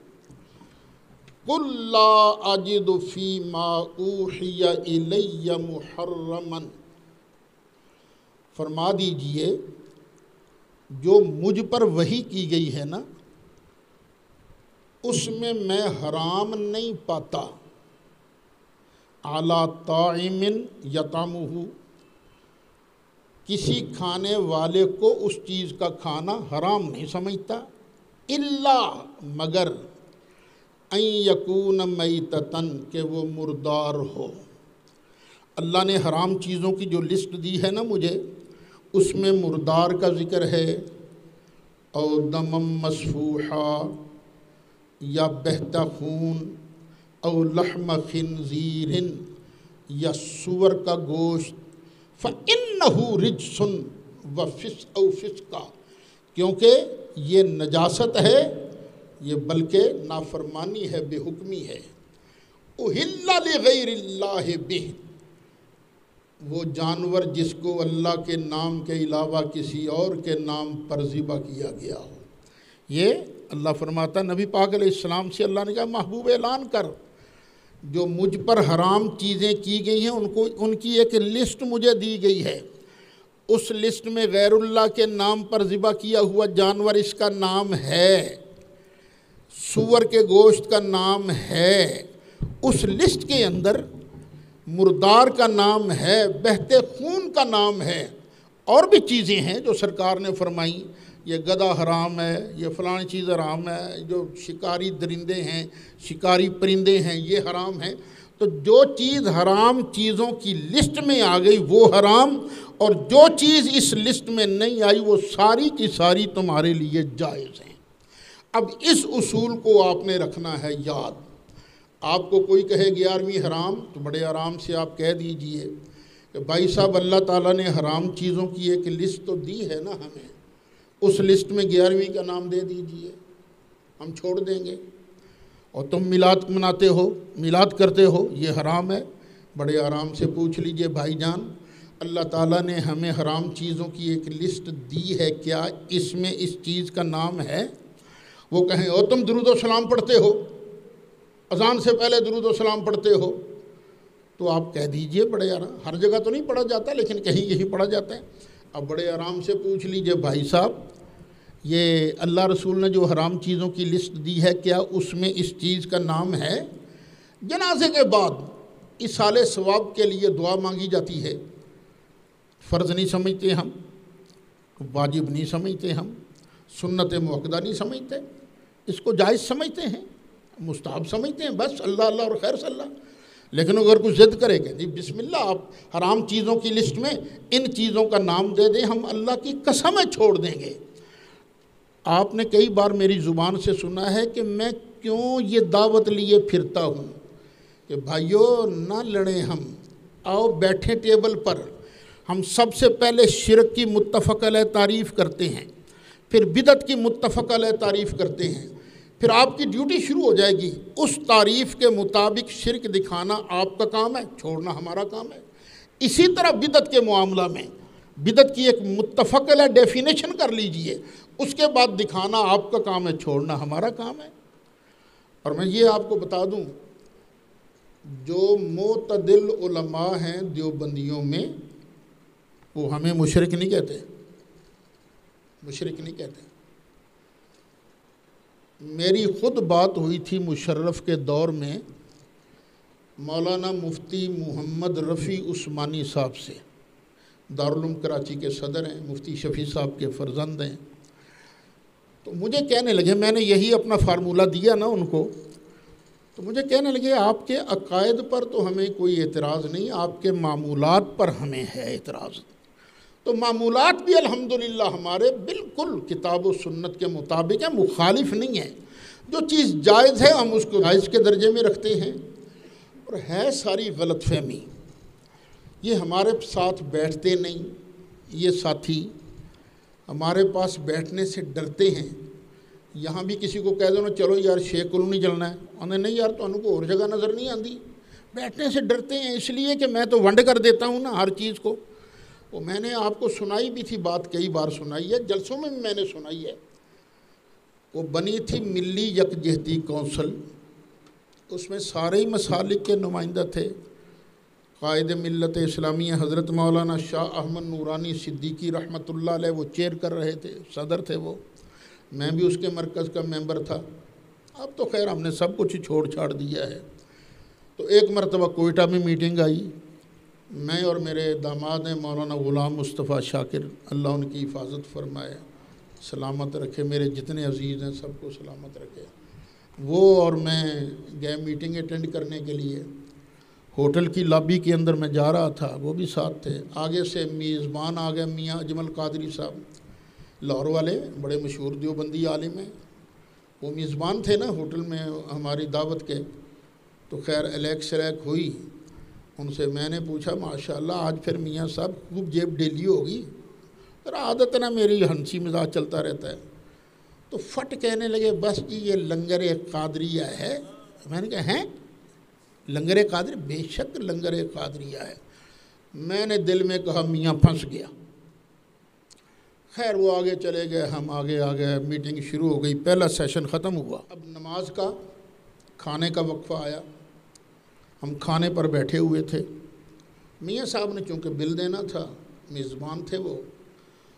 قُلْ لَا أَجِدُ فِي مَا أُوحِيَ إِلَيَّ مُحَرَّمًا، فرما دیجئے جو مجھ پر وحی کی گئی ہے نا اس میں حرام نہیں پاتا، عَلَىٰ طَاعِمٍ يَطْعَمُهُ، کسی کھانے والے کو اس چیز کا کھانا حرام نہیں سمجھتا، الا مگر ان یکون میتتن کہ وہ مردار ہو۔ اللہ نے حرام چیزوں کی جو لسٹ دی ہے نا مجھے، اس میں مردار کا ذکر ہے، او دمم مسفوحا یا بہتا خون، او لحم خنزیر یا سور کا گوشت، فَإِنَّهُ رِجْسٌ وَفِسْقٌ أَوْ فِسْقٌ، کیونکہ یہ نجاست ہے، یہ بلکہ نافرمانی ہے، بے حکمی ہے۔ أُحِلَّ لِغَيْرِ اللَّهِ بِهِ، وہ جانور جس کو اللہ کے نام کے علاوہ کسی اور کے نام پر ذبح کیا گیا ہو۔ یہ اللہ فرماتا، نبی پاک علیہ السلام سے اللہ نے کہا محبوب اعلان کر، جو مجھ پر حرام چیزیں کی گئی ہیں ان کی ایک لسٹ مجھے دی گئی ہے، اس لسٹ میں غیر اللہ کے نام پر ذبح کیا ہوا جانور اس کا نام ہے، سور کے گوشت کا نام ہے، اس لسٹ کے اندر مردار کا نام ہے، بہتے خون کا نام ہے، اور بھی چیزیں ہیں جو سرکار نے فرمائی، یہ گدھا حرام ہے، یہ فلانی چیز حرام ہے، جو شکاری درندے ہیں، شکاری پرندے ہیں، یہ حرام ہیں۔ تو جو چیز حرام چیزوں کی لسٹ میں آ گئی وہ حرام، اور جو چیز اس لسٹ میں نہیں آئی وہ ساری کی ساری تمہارے لیے جائز ہیں۔ اب اس اصول کو آپ نے رکھنا ہے یاد۔ آپ کو کوئی کہے 11ویں حرام، تو بڑے آرام سے آپ کہہ دیجئے کہ بھائی صاحب اللہ تعالیٰ نے حرام چیزوں کی ایک لسٹ تو دی ہے نا ہمیں، اس لسٹ میں 11ویں کا نام دے دیجئے، ہم چھوڑ دیں گے۔ اور تم میلاد مناتے ہو، میلاد کرتے ہو، یہ حرام ہے۔ بڑے آرام سے پوچھ لیجئے بھائی جان، اللہ تعالیٰ نے ہمیں حرام چیزوں کی ایک لسٹ دی ہے، کیا اس میں اس چیز کا نام ہے؟ وہ کہیں او تم درود و سلام پڑھتے ہو، اذان سے پہلے درود و سلام پڑھتے ہو، تو آپ کہہ دیجئے بڑے آرام، ہر جگہ تو نہیں پڑھا جاتا لیکن کہیں کہیں پڑھا جاتا ہے۔ اب بڑے آرام سے پوچھ لیجئے بھائی صاحب، یہ اللہ رسول نے جو حرام چیزوں کی لسٹ دی ہے کیا اس میں اس چیز کا نام ہے؟ جنازے کے بعد ایصال ثواب کے لیے دعا مانگی جاتی ہے، فرض نہیں سمجھتے ہم، واجب نہیں سمجھتے ہم، سنت مؤکدہ نہیں سمجھتے، اس کو جائز سمجھتے ہیں، مستحب سمجھتے ہیں، بس اللہ اللہ اور خیر صلی اللہ۔ لیکن اگر کوئی ضد کرے کہ جی بسم اللہ آپ حرام چیزوں کی لسٹ میں ان چیزوں کا نام دے دیں، ہم اللہ کی قسمیں چھوڑ دیں گے۔ آپ نے کئی بار میری زبان سے سنا ہے کہ میں کیوں یہ دعوت لیے پھرتا ہوں کہ بھائیو نہ لڑیں، ہم آؤ بیٹھیں ٹیبل پر، ہم سب سے پہلے شرک کی متفق علیہ تعریف کرتے ہیں، پھر بدعت کی متفق علیہ تعریف کرتے ہیں، پھر آپ کی ڈیوٹی شروع ہو جائے گی، اس تعریف کے مطابق شرک دکھانا آپ کا کام ہے، چھوڑنا ہمارا کام ہے۔ اسی طرح بدعت کے معاملہ میں بدعت کی ایک متفق علیہ ڈیفینیشن کر لیجئے، اس کے بعد دکھانا آپ کا کام ہے، چھوڑنا ہمارا کام ہے۔ اور میں یہ آپ کو بتا دوں، جو معتدل علماء ہیں دیوبندیوں میں، وہ ہمیں مشرک نہیں کہتے، مشرک نہیں کہتے۔ میری خود بات ہوئی تھی مشرف کے دور میں مولانا مفتی محمد رفیع عثمانی صاحب سے، دارالعلوم کراچی کے صدر ہیں، مفتی شفیع صاحب کے فرزند ہیں۔ تو مجھے کہنے لگے، میں نے یہی اپنا فارمولہ دیا نا ان کو، تو مجھے کہنے لگے آپ کے عقائد پر تو ہمیں کوئی اعتراض نہیں، آپ کے معمولات پر ہمیں ہے اعتراض۔ تو معمولات بھی الحمدللہ ہمارے بالکل کتاب و سنت کے مطابق ہیں، مخالف نہیں ہیں۔ جو چیز جائز ہے ہم اس کو جائز کے درجے میں رکھتے ہیں، اور ہے ساری غلط فہمی۔ یہ ہمارے ساتھ بیٹھتے نہیں، یہ ساتھی ہمارے پاس بیٹھنے سے ڈرتے ہیں۔ یہاں بھی کسی کو کہہ دو نا چلو یار شیخ کالونی چلنا ہے، انہیں نہیں یار تو کو اور جگہ نظر نہیں آتی، بیٹھنے سے ڈرتے ہیں، اس لیے کہ میں تو ونڈ کر دیتا ہوں نا ہر چیز کو۔ وہ میں نے آپ کو سنائی بھی تھی بات، کئی بار سنائی ہے، جلسوں میں بھی میں نے سنائی ہے۔ وہ بنی تھی ملی یکجہتی کونسل، اس میں سارے ہی مسالک کے نمائندہ تھے۔ قائد ملت اسلامیہ حضرت مولانا شاہ احمد نورانی صدیقی رحمۃ اللہ علیہ وہ چیئر کر رہے تھے، صدر تھے وہ، میں بھی اس کے مرکز کا ممبر تھا۔ اب تو خیر ہم نے سب کچھ چھوڑ چھاڑ دیا ہے۔ تو ایک مرتبہ کوئٹہ میں میٹنگ آئی، میں اور میرے داماد ہیں مولانا غلام مصطفیٰ شاکر، اللہ ان کی حفاظت فرمائے، سلامت رکھے، میرے جتنے عزیز ہیں سب کو سلامت رکھے، وہ اور میں گئے میٹنگ اٹینڈ کرنے کے لیے۔ ہوٹل کی لابی کے اندر میں جا رہا تھا، وہ بھی ساتھ تھے۔ آگے سے میزبان آ گئے، میاں اجمل قادری صاحب، لاہور والے، بڑے مشہور دیوبندی عالم ہیں۔ وہ میزبان تھے نا ہوٹل میں ہماری دعوت کے، تو خیر الیک سلیک ہوئی ان سے۔ میں نے پوچھا ماشاءاللہ آج پھر میاں صاحب خوب جیب ڈیلی ہوگی؟ ذرا عادت نا میری ہنسی مزاج چلتا رہتا ہے۔ تو فٹ کہنے لگے بس جی یہ لنگر قادریہ ہے۔ میں نے کہا ہیں لنگر قادری؟ بے شک لنگر قادریہ ہے۔ میں نے دل میں کہا میاں پھنس گیا۔ خیر وہ آگے چلے گئے، ہم آگے آ گئے، میٹنگ شروع ہو گئی، پہلا سیشن ختم ہوا۔ اب نماز کا کھانے کا وقفہ آیا، ہم کھانے پر بیٹھے ہوئے تھے۔ میاں صاحب نے چونکہ بل دینا تھا، میزبان تھے وہ،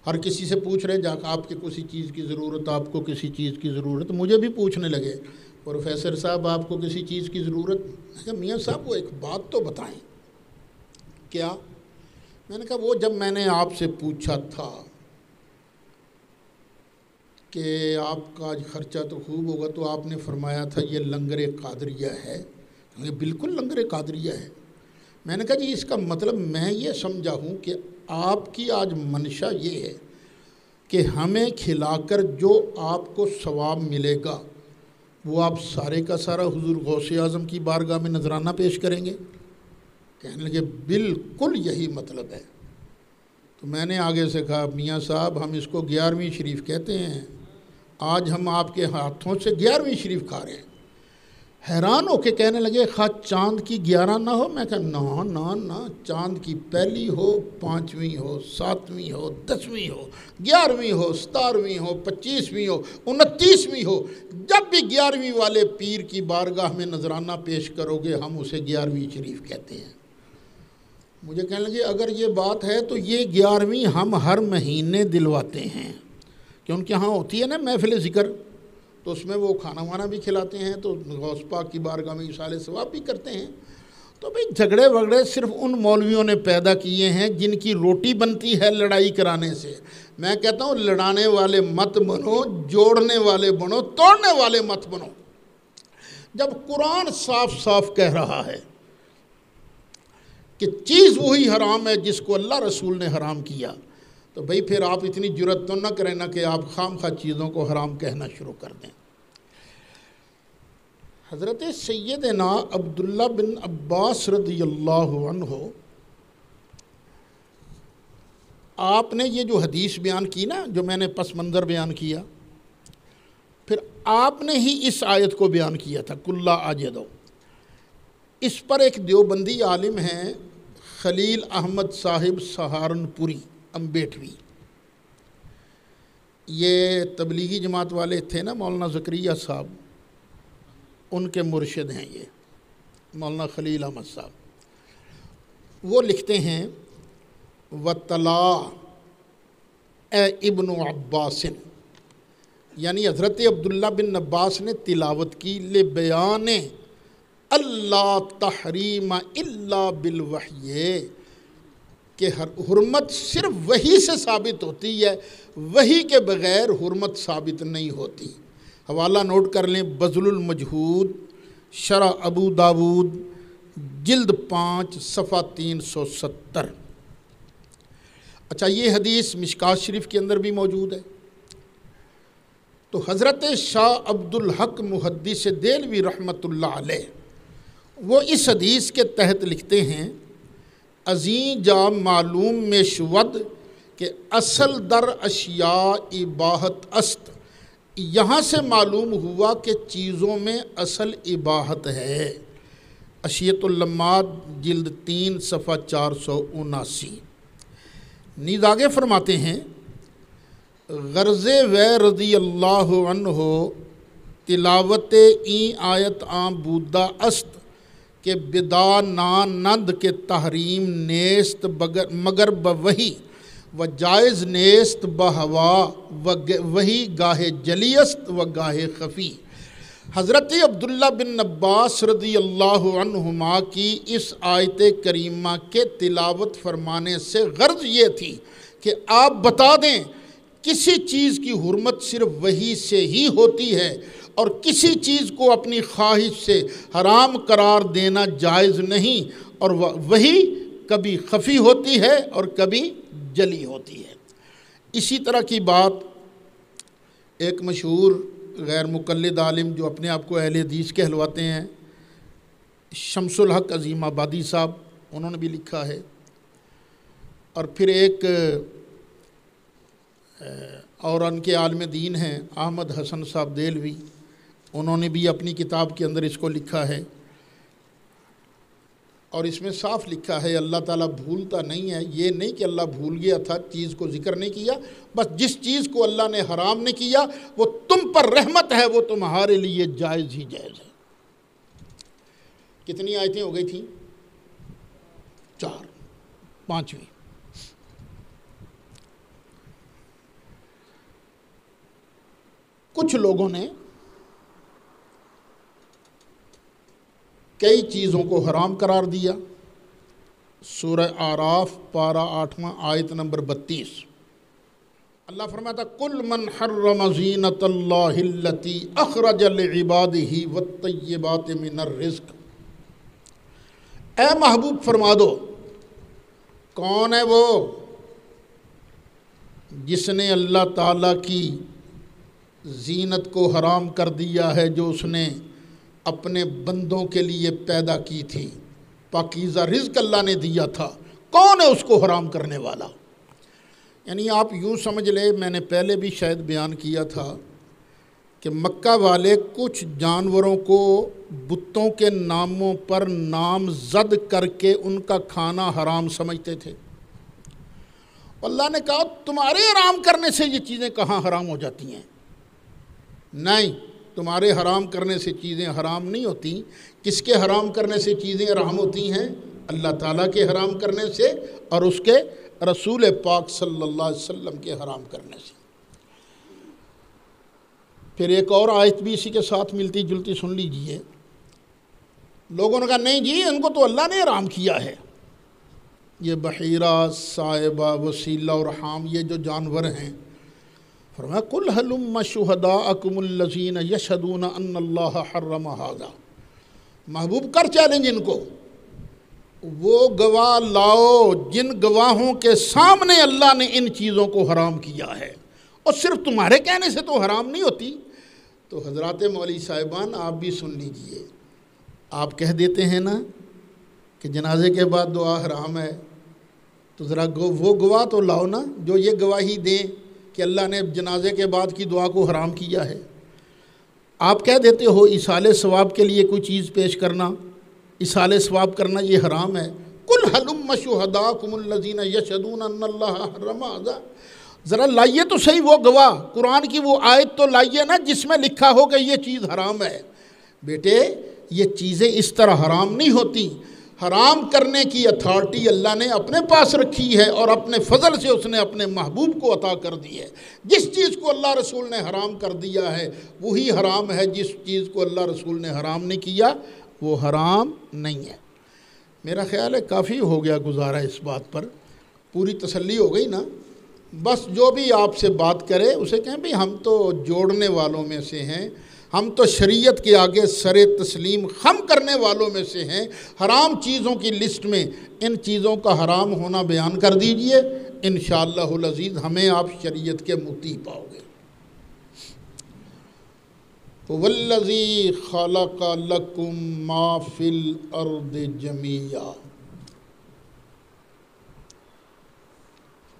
ہر کسی سے پوچھ رہے جا کے آپ کے کسی چیز کی ضرورت، آپ کو کسی چیز کی ضرورت۔ مجھے بھی پوچھنے لگے پروفیسر صاحب آپ کو کسی چیز کی ضرورت؟ میں کہا میاں صاحب وہ ایک بات تو بتائیں۔ کیا؟ میں نے کہا وہ جب میں نے آپ سے پوچھا تھا کہ آپ کا خرچہ تو خوب ہوگا، تو آپ نے فرمایا تھا یہ لنگر قادریہ ہے۔ یہ بالکل لنگر قادریہ ہے۔ میں نے کہا جی اس کا مطلب میں یہ سمجھا ہوں کہ آپ کی آج منشا یہ ہے کہ ہمیں کھلا کر جو آپ کو ثواب ملے گا وہ آپ سارے کا سارا حضور غوث اعظم کی بارگاہ میں نذرانہ پیش کریں گے؟ کہنے لگے بالکل یہی مطلب ہے۔ تو میں نے آگے سے کہا میاں صاحب ہم اس کو 11ویں شریف کہتے ہیں، آج ہم آپ کے ہاتھوں سے 11ویں شریف کھا رہے ہیں۔ حیران ہو کے کہنے لگے خواہ چاند کی 11 نہ ہو؟ میں کہا نہ، چاند کی پہلی ہو، 5ویں ہو، 7ویں ہو، 10ویں ہو، 11ویں ہو، 17ویں ہو، 25ویں ہو، 29ویں ہو، جب بھی 11ویں والے پیر کی بارگاہ میں نذرانہ پیش کرو گے ہم اسے 11ویں شریف کہتے ہیں۔ مجھے کہنے لگے اگر یہ بات ہے تو یہ 11ویں ہم ہر مہینے دلواتے ہیں، کہ ان کے ہاں ہوتی ہے نا محفل ذکر، تو اس میں وہ کھانا وانا بھی کھلاتے ہیں، تو غوث پاک کی بارگاہ میں ایصال ثواب بھی کرتے ہیں۔ تو بھئی جھگڑے وگڑے صرف ان مولویوں نے پیدا کیے ہیں جن کی روٹی بنتی ہے لڑائی کرانے سے۔ میں کہتا ہوں لڑانے والے مت بنو، جوڑنے والے بنو، توڑنے والے مت بنو۔ جب قرآن صاف صاف کہہ رہا ہے کہ چیز وہی حرام ہے جس کو اللہ رسول نے حرام کیا، تو بھئی پھر آپ اتنی جرات تو نہ کریں نا کہ آپ خام خواہ چیزوں کو حرام کہنا شروع کر دیں۔ حضرت سیدنا عبداللہ بن عباس رضی اللہ عنہ، آپ نے یہ جو حدیث بیان کی نا، جو میں نے پس منظر بیان کیا، پھر آپ نے ہی اس آیت کو بیان کیا تھا کلا آجدو۔ اس پر ایک دیوبندی عالم ہیں خلیل احمد صاحب سہارنپوری امبیٹوی، یہ تبلیغی جماعت والے تھے نا، مولانا زکریا صاحب، ان کے مرشد ہیں یہ مولانا خلیل احمد صاحب۔ وہ لکھتے ہیں وَتَلَا اے ابن عباس، یعنی حضرت عبداللہ بن عباس نے تلاوت کی لِبَيَانِ اللہ تحریم الا بالوحی، کہ حرمت صرف وحی سے ثابت ہوتی ہے، وحی کے بغیر حرمت ثابت نہیں ہوتی۔ حوالہ نوٹ کر لیں، بذل المجہود، شرح ابو داود، جلد 5 صفحہ 370۔ اچھا یہ حدیث مشکات شریف کے اندر بھی موجود ہے۔ تو حضرت شاہ عبدالحق محدث دہلوی رحمۃ اللہ علیہ وہ اس حدیث کے تحت لکھتے ہیں ازیں جا معلوم میں شود کہ اصل در اشیاء اباحت است، یہاں سے معلوم ہوا کہ چیزوں میں اصل اباحت ہے۔ اشیت اللمات جلد 3 صفحہ 479۔ نیز آگے فرماتے ہیں غرض و رضی اللہ عنہ تلاوت این آیت آم بودہ است کہ بدا ناند کے تحریم نیست مگر بوہی و جائز نیست بہوا و وہی گاہ جلی است و گاہ خفی۔ حضرت عبداللہ بن عباس رضی اللہ عنہما کی اس آیت کریمہ کے تلاوت فرمانے سے غرض یہ تھی کہ آپ بتا دیں کسی چیز کی حرمت صرف وحی سے ہی ہوتی ہے اور کسی چیز کو اپنی خواہش سے حرام قرار دینا جائز نہیں، اور وحی کبھی خفی ہوتی ہے اور کبھی جلی ہوتی ہے۔ اسی طرح کی بات ایک مشہور غیر مقلد عالم جو اپنے آپ کو اہل حدیث کہلواتے ہیں، شمس الحق عظیم آبادی صاحب، انہوں نے بھی لکھا ہے۔ اور پھر ایک اور ان کے عالم دین ہیں احمد حسن صاحب دہلوی، انہوں نے بھی اپنی کتاب کے اندر اس کو لکھا ہے، اور اس میں صاف لکھا ہے اللہ تعالیٰ بھولتا نہیں ہے۔ یہ نہیں کہ اللہ بھول گیا تھا، چیز کو ذکر نہیں کیا، بس جس چیز کو اللہ نے حرام نے کیا وہ تم پر رحمت ہے، وہ تمہارے لیے جائز ہی جائز ہے۔ کتنی آیتیں ہو گئی تھیں؟ 4، 5ویں۔ کچھ لوگوں نے کئی چیزوں کو حرام قرار دیا۔ سورہ اعراف پارہ 8واں آیت نمبر 32، اللہ فرماتا قُلْ مَنْ حَرَّمَ زِینَةَ اللَّهِ الَّتِي أَخْرَجَ لِعِبَادِهِ وَالطَّیِّبَاتِ مِنَ الرِّزْقِ، اے محبوب فرما دو کون ہے وہ جس نے اللہ تعالیٰ کی زینت کو حرام کر دیا ہے جو اس نے اپنے بندوں کے لیے پیدا کی تھی، پاکیزہ رزق اللہ نے دیا تھا، کون ہے اس کو حرام کرنے والا؟ یعنی آپ یوں سمجھ لے، میں نے پہلے بھی شاید بیان کیا تھا کہ مکہ والے کچھ جانوروں کو بتوں کے ناموں پر نامزد کر کے ان کا کھانا حرام سمجھتے تھے۔ اللہ نے کہا تمہارے حرام کرنے سے یہ چیزیں کہاں حرام ہو جاتی ہیں؟ نہیں، تمہارے حرام کرنے سے چیزیں حرام نہیں ہوتی۔ کس کے حرام کرنے سے چیزیں حرام ہوتی ہیں؟ اللہ تعالیٰ کے حرام کرنے سے اور اس کے رسول پاک صلی اللہ علیہ وسلم کے حرام کرنے سے۔ پھر ایک اور آیت بھی اسی کے ساتھ ملتی جلتی سن لیجئے۔ لوگوں نے کہا نہیں جی، ان کو تو اللہ نے حرام کیا ہے، یہ بحیرہ، صائبہ، وسیلہ اور حام، یہ جو جانور ہیں، فرمایا قُلْ هَلُمَّ شُهَدَاءَكُمُ الَّذِينَ يَشْهَدُونَ أَنَّ اللَّهَ حَرَّمَ هَذَا، محبوب کر چیلنج ان کو، وہ گواہ لاؤ جن گواہوں کے سامنے اللہ نے ان چیزوں کو حرام کیا ہے، اور صرف تمہارے کہنے سے تو حرام نہیں ہوتی۔ تو حضرات مولوی صاحبان آپ بھی سن لیجئے، آپ کہہ دیتے ہیں نا کہ جنازے کے بعد دعا حرام ہے، تو ذرا وہ گواہ تو لاؤ نا جو یہ گواہی دیں کہ اللہ نے جنازے کے بعد کی دعا کو حرام کیا ہے۔ آپ کہہ دیتے ہو ایصال ثواب کے لیے کوئی چیز پیش کرنا، ایصال ثواب کرنا یہ حرام ہے۔ قُلْ هَلُمَّ شُهَدَاءَكُمُ الَّذِينَ يَشْهَدُونَ أَنَّ اللَّهَ حَرَّمَ هَذَا، ذرا لائیے تو صحیح وہ گواہ، قرآن کی وہ آیت تو لائیے نا جس میں لکھا ہو کہ یہ چیز حرام ہے۔ بیٹے یہ چیزیں اس طرح حرام نہیں ہوتی، حرام کرنے کی اتھارٹی اللہ نے اپنے پاس رکھی ہے اور اپنے فضل سے اس نے اپنے محبوب کو عطا کر دی ہے۔ جس چیز کو اللہ رسول نے حرام کر دیا ہے وہی حرام ہے، جس چیز کو اللہ رسول نے حرام نہیں کیا وہ حرام نہیں ہے۔ میرا خیال ہے کافی ہو گیا گزارا اس بات پر، پوری تسلی ہو گئی نا۔ بس جو بھی آپ سے بات کرے اسے کہیں بھی ہم تو جوڑنے والوں میں سے ہیں، ہم تو شریعت کے آگے سر تسلیم خم کرنے والوں میں سے ہیں۔ حرام چیزوں کی لسٹ میں ان چیزوں کا حرام ہونا بیان کر دیجئے، انشاءاللہ العزیز ہمیں آپ شریعت کے مطیع پاؤ گے۔ وَالَّذِي خَلَقَ لَكُم مَّا فِي الْأَرْضِ جَمِيعًا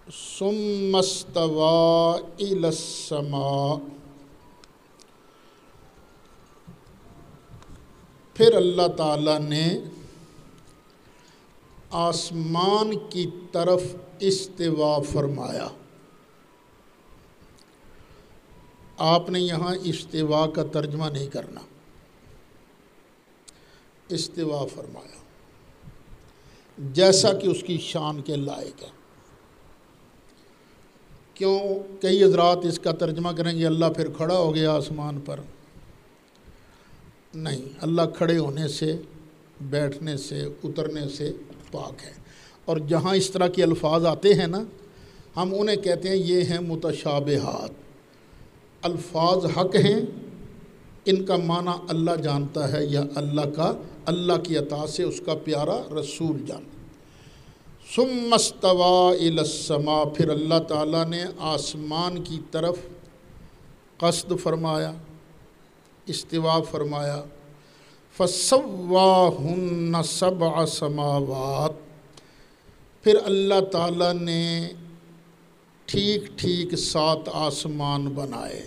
ثُمَّ اسْتَوَىٰ إِلَى السَّمَاءِ، پھر اللہ تعالیٰ نے آسمان کی طرف استوا فرمایا۔ آپ نے یہاں استوا کا ترجمہ نہیں کرنا، استوا فرمایا جیسا کہ اس کی شان کے لائق ہے۔ کیوں؟ کئی حضرات اس کا ترجمہ کریں گے اللہ پھر کھڑا ہو گیا آسمان پر، نہیں، اللہ کھڑے ہونے سے، بیٹھنے سے، اترنے سے پاک ہے۔ اور جہاں اس طرح کے الفاظ آتے ہیں نا، ہم انہیں کہتے ہیں یہ ہیں متشابہات، الفاظ حق ہیں، ان کا معنی اللہ جانتا ہے یا اللہ کی عطا سے اس کا پیارا رسول جانتا۔ ثم استوى الی السماء، پھر اللہ تعالیٰ نے آسمان کی طرف قصد فرمایا، استوا فرمایا۔ فسواہن سبع سماوات، پھر اللہ تعالیٰ نے ٹھیک ٹھیک 7 آسمان بنائے۔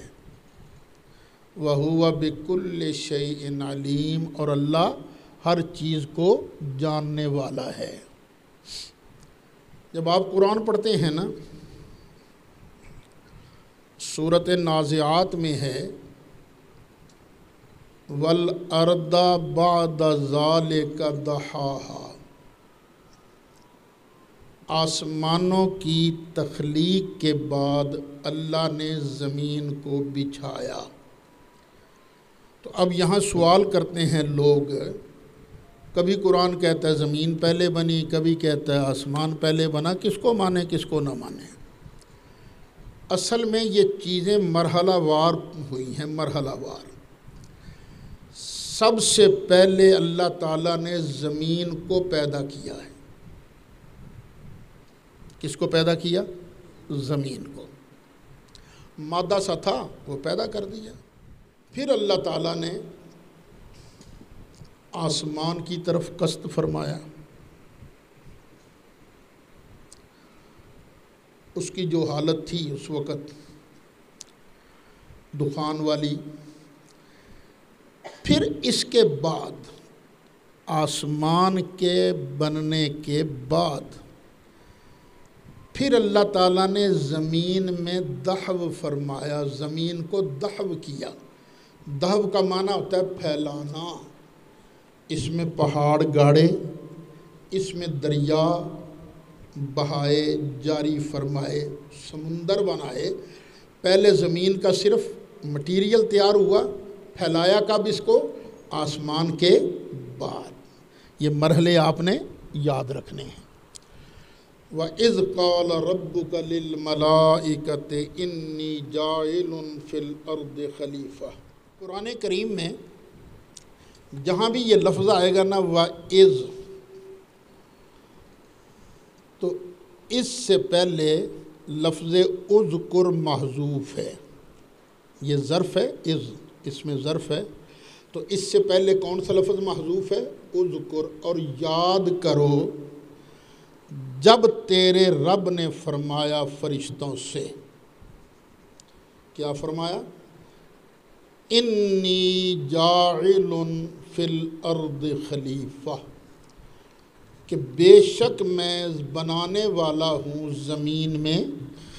وَهُوَ بِكُلِّ شَيْءٍ عَلِيمٌ، اور اللہ ہر چیز کو جاننے والا ہے۔ جب آپ قرآن پڑھتے ہیں نا، سورۃ نازعات میں ہے وَالْأَرْضَ بَعْدَ ذَلِكَ دَحَاهَا، آسمانوں کی تخلیق کے بعد اللہ نے زمین کو بچھایا۔ تو اب یہاں سوال کرتے ہیں لوگ، کبھی قرآن کہتا ہے زمین پہلے بنی، کبھی کہتا ہے آسمان پہلے بنا، کس کو مانے کس کو نہ مانے؟ اصل میں یہ چیزیں مرحلہ وار ہوئی ہیں، مرحلہ وار۔ سب سے پہلے اللہ تعالیٰ نے زمین کو پیدا کیا ہے۔ کس کو پیدا کیا؟ زمین کو۔ مادہ سا تھا وہ پیدا کر دیا۔ پھر اللہ تعالیٰ نے آسمان کی طرف قصد فرمایا، اس کی جو حالت تھی اس وقت دخان والی۔ پھر اس کے بعد آسمان کے بننے کے بعد پھر اللہ تعالیٰ نے زمین میں دحو فرمایا، زمین کو دحو کیا۔ دحو کا معنی ہوتا ہے پھیلانا۔ اس میں پہاڑ گاڑے، اس میں دریا بہائے، جاری فرمائے، سمندر بنائے۔ پہلے زمین کا صرف مٹیریل تیار ہوا، پھیلایا کب اس کو؟ آسمان کے بعد۔ یہ مرحلے آپ نے یاد رکھنے ہیں۔ وَإِذْ قَالَ رَبُّكَ لِلْمَلَائِكَةِ إِنِّي جَاعِلٌ فِي الْأَرْضِ خَلِيفَةً، قرآن کریم میں جہاں بھی یہ لفظ آئے گا نا وَإِذْ، تو اس سے پہلے لفظ اذکر محذوف ہے۔ یہ ظرف ہے، اس میں ظرف ہے، تو اس سے پہلے کون سا لفظ محذوف ہے؟ اذکر، اور یاد کرو جب تیرے رب نے فرمایا فرشتوں سے، کیا فرمایا؟ انی جاعل فی الارض خلیفہ، کہ بے شک میں بنانے والا ہوں زمین میں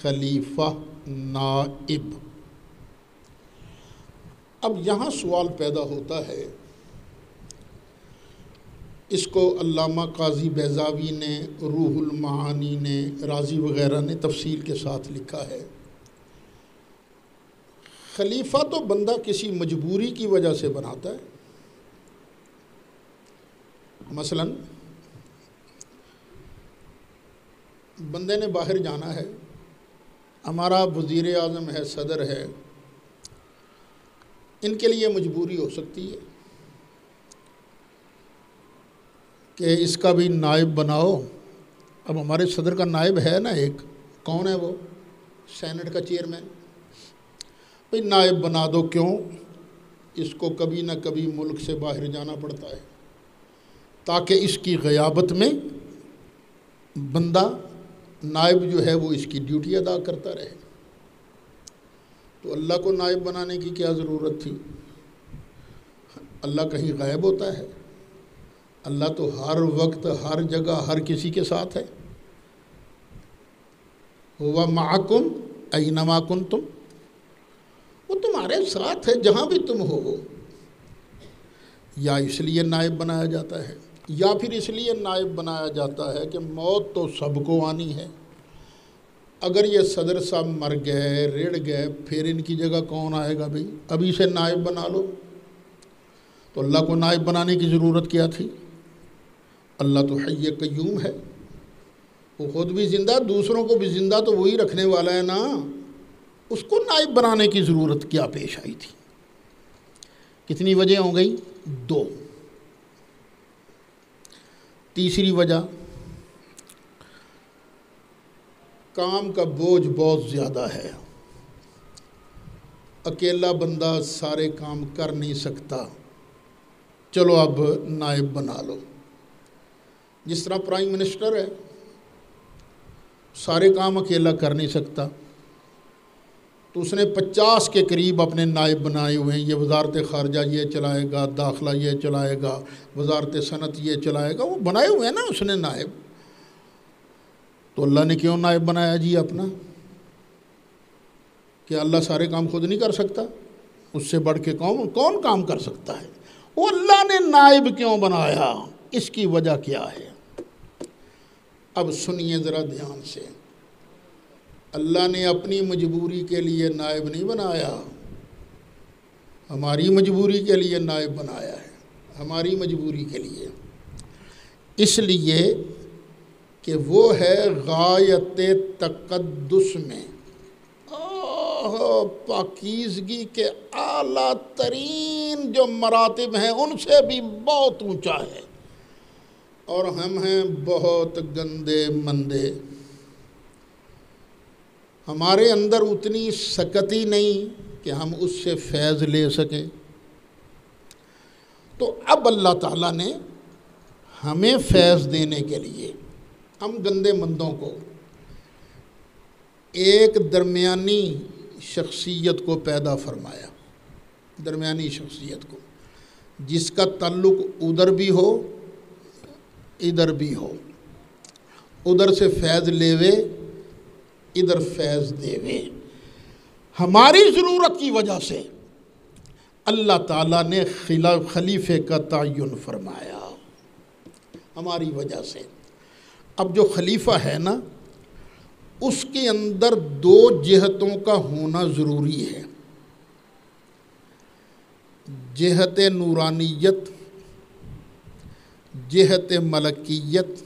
خلیفہ، نائب۔ اب یہاں سوال پیدا ہوتا ہے، اس کو علامہ قاضی بیضاوی نے، روح المعانی نے، رازی وغیرہ نے تفصیل کے ساتھ لکھا ہے۔ خلیفہ تو بندہ کسی مجبوری کی وجہ سے بناتا ہے۔ مثلا بندے نے باہر جانا ہے، ہمارا وزیر اعظم ہے، صدر ہے، ان کے لیے مجبوری ہو سکتی ہے کہ اس کا بھی نائب بناؤ۔ اب ہمارے صدر کا نائب ہے نا ایک، کون ہے وہ؟ سینٹ کا چیئرمین۔ بھئی نائب بنا دو، کیوں؟ اس کو کبھی نہ کبھی ملک سے باہر جانا پڑتا ہے، تاکہ اس کی غیابت میں بندہ نائب جو ہے وہ اس کی ڈیوٹی ادا کرتا رہے۔ تو اللہ کو نائب بنانے کی کیا ضرورت تھی؟ اللہ کہیں غائب ہوتا ہے؟ اللہ تو ہر وقت، ہر جگہ، ہر کسی کے ساتھ ہے۔ ہوا معکم اینما کنتم، وہ تمہارے ساتھ ہے جہاں بھی تم ہو۔ یا اس لیے نائب بنایا جاتا ہے، یا پھر اس لیے نائب بنایا جاتا ہے کہ موت تو سب کو آنی ہے۔ اگر یہ صدر صاحب مر گئے، رڑ گئے، پھر ان کی جگہ کون آئے گا؟ بھئی ابھی سے نائب بنا لو۔ تو اللہ کو نائب بنانے کی ضرورت کیا تھی؟ اللہ تو حی قیوم ہے، وہ خود بھی زندہ، دوسروں کو بھی زندہ تو وہی رکھنے والا ہے نا، اس کو نائب بنانے کی ضرورت کیا پیش آئی تھی؟ کتنی وجہ ہو گئی؟ 2۔ تیسری وجہ، کام کا بوجھ بہت زیادہ ہے، اکیلا بندہ سارے کام کر نہیں سکتا، چلو اب نائب بنا لو۔ جس طرح پرائم منسٹر ہے، سارے کام اکیلا کر نہیں سکتا، تو اس نے 50 کے قریب اپنے نائب بنائے ہوئے ہیں۔ یہ وزارت خارجہ یہ چلائے گا، داخلہ یہ چلائے گا، وزارت صنعت یہ چلائے گا، وہ بنائے ہوئے ہیں نا اس نے نائب۔ تو اللہ نے کیوں نائب بنایا جی اپنا؟ کہ اللہ سارے کام خود نہیں کر سکتا؟ اس سے بڑھ کے کون کام کر سکتا ہے؟ وہ اللہ نے نائب کیوں بنایا؟ اس کی وجہ کیا ہے؟ اب سنیے ذرا دھیان سے، اللہ نے اپنی مجبوری کے لیے نائب نہیں بنایا، ہماری مجبوری کے لیے نائب بنایا ہے، ہماری مجبوری کے لیے، اس لیے کہ وہ ہے غایت تقدس میں، پاکیزگی کے اعلیٰ ترین جو مراتب ہیں ان سے بھی بہت اونچا ہے، اور ہم ہیں بہت گندے مندے، ہمارے اندر اتنی سکتی نہیں کہ ہم اس سے فیض لے سکیں۔ تو اب اللہ تعالیٰ نے ہمیں فیض دینے کے لیے ہم گندے مندوں کو ایک درمیانی شخصیت کو پیدا فرمایا، درمیانی شخصیت کو، جس کا تعلق ادھر بھی ہو ادھر بھی ہو، ادھر سے فیض لیوے ادھر فیض دیوے۔ ہماری ضرورت کی وجہ سے اللہ تعالیٰ نے خلیفے کا تعین فرمایا، ہماری وجہ سے۔ اب جو خلیفہ ہے نا، اس کے اندر 2 جہتوں کا ہونا ضروری ہے، جہت نورانیت، جہت ملکیت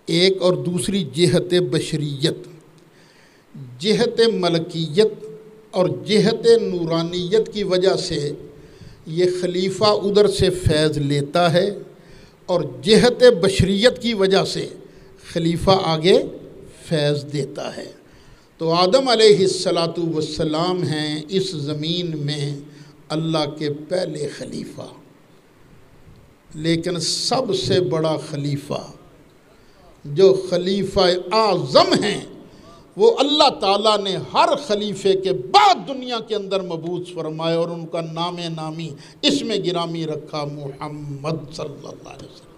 ایک، اور دوسری جہت بشریت۔ جہت ملکیت اور جہت نورانیت کی وجہ سے یہ خلیفہ ادھر سے فیض لیتا ہے، اور جہت بشریت کی وجہ سے خلیفہ آگے فیض دیتا ہے۔ تو آدم علیہ السلام ہیں اس زمین میں اللہ کے پہلے خلیفہ، لیکن سب سے بڑا خلیفہ جو خلیفہ اعظم ہیں وہ اللہ تعالیٰ نے ہر خلیفے کے بعد دنیا کے اندر مبعوث فرمائے، اور ان کا نام نامی اسم گرامی رکھا محمد صلی اللہ علیہ وسلم۔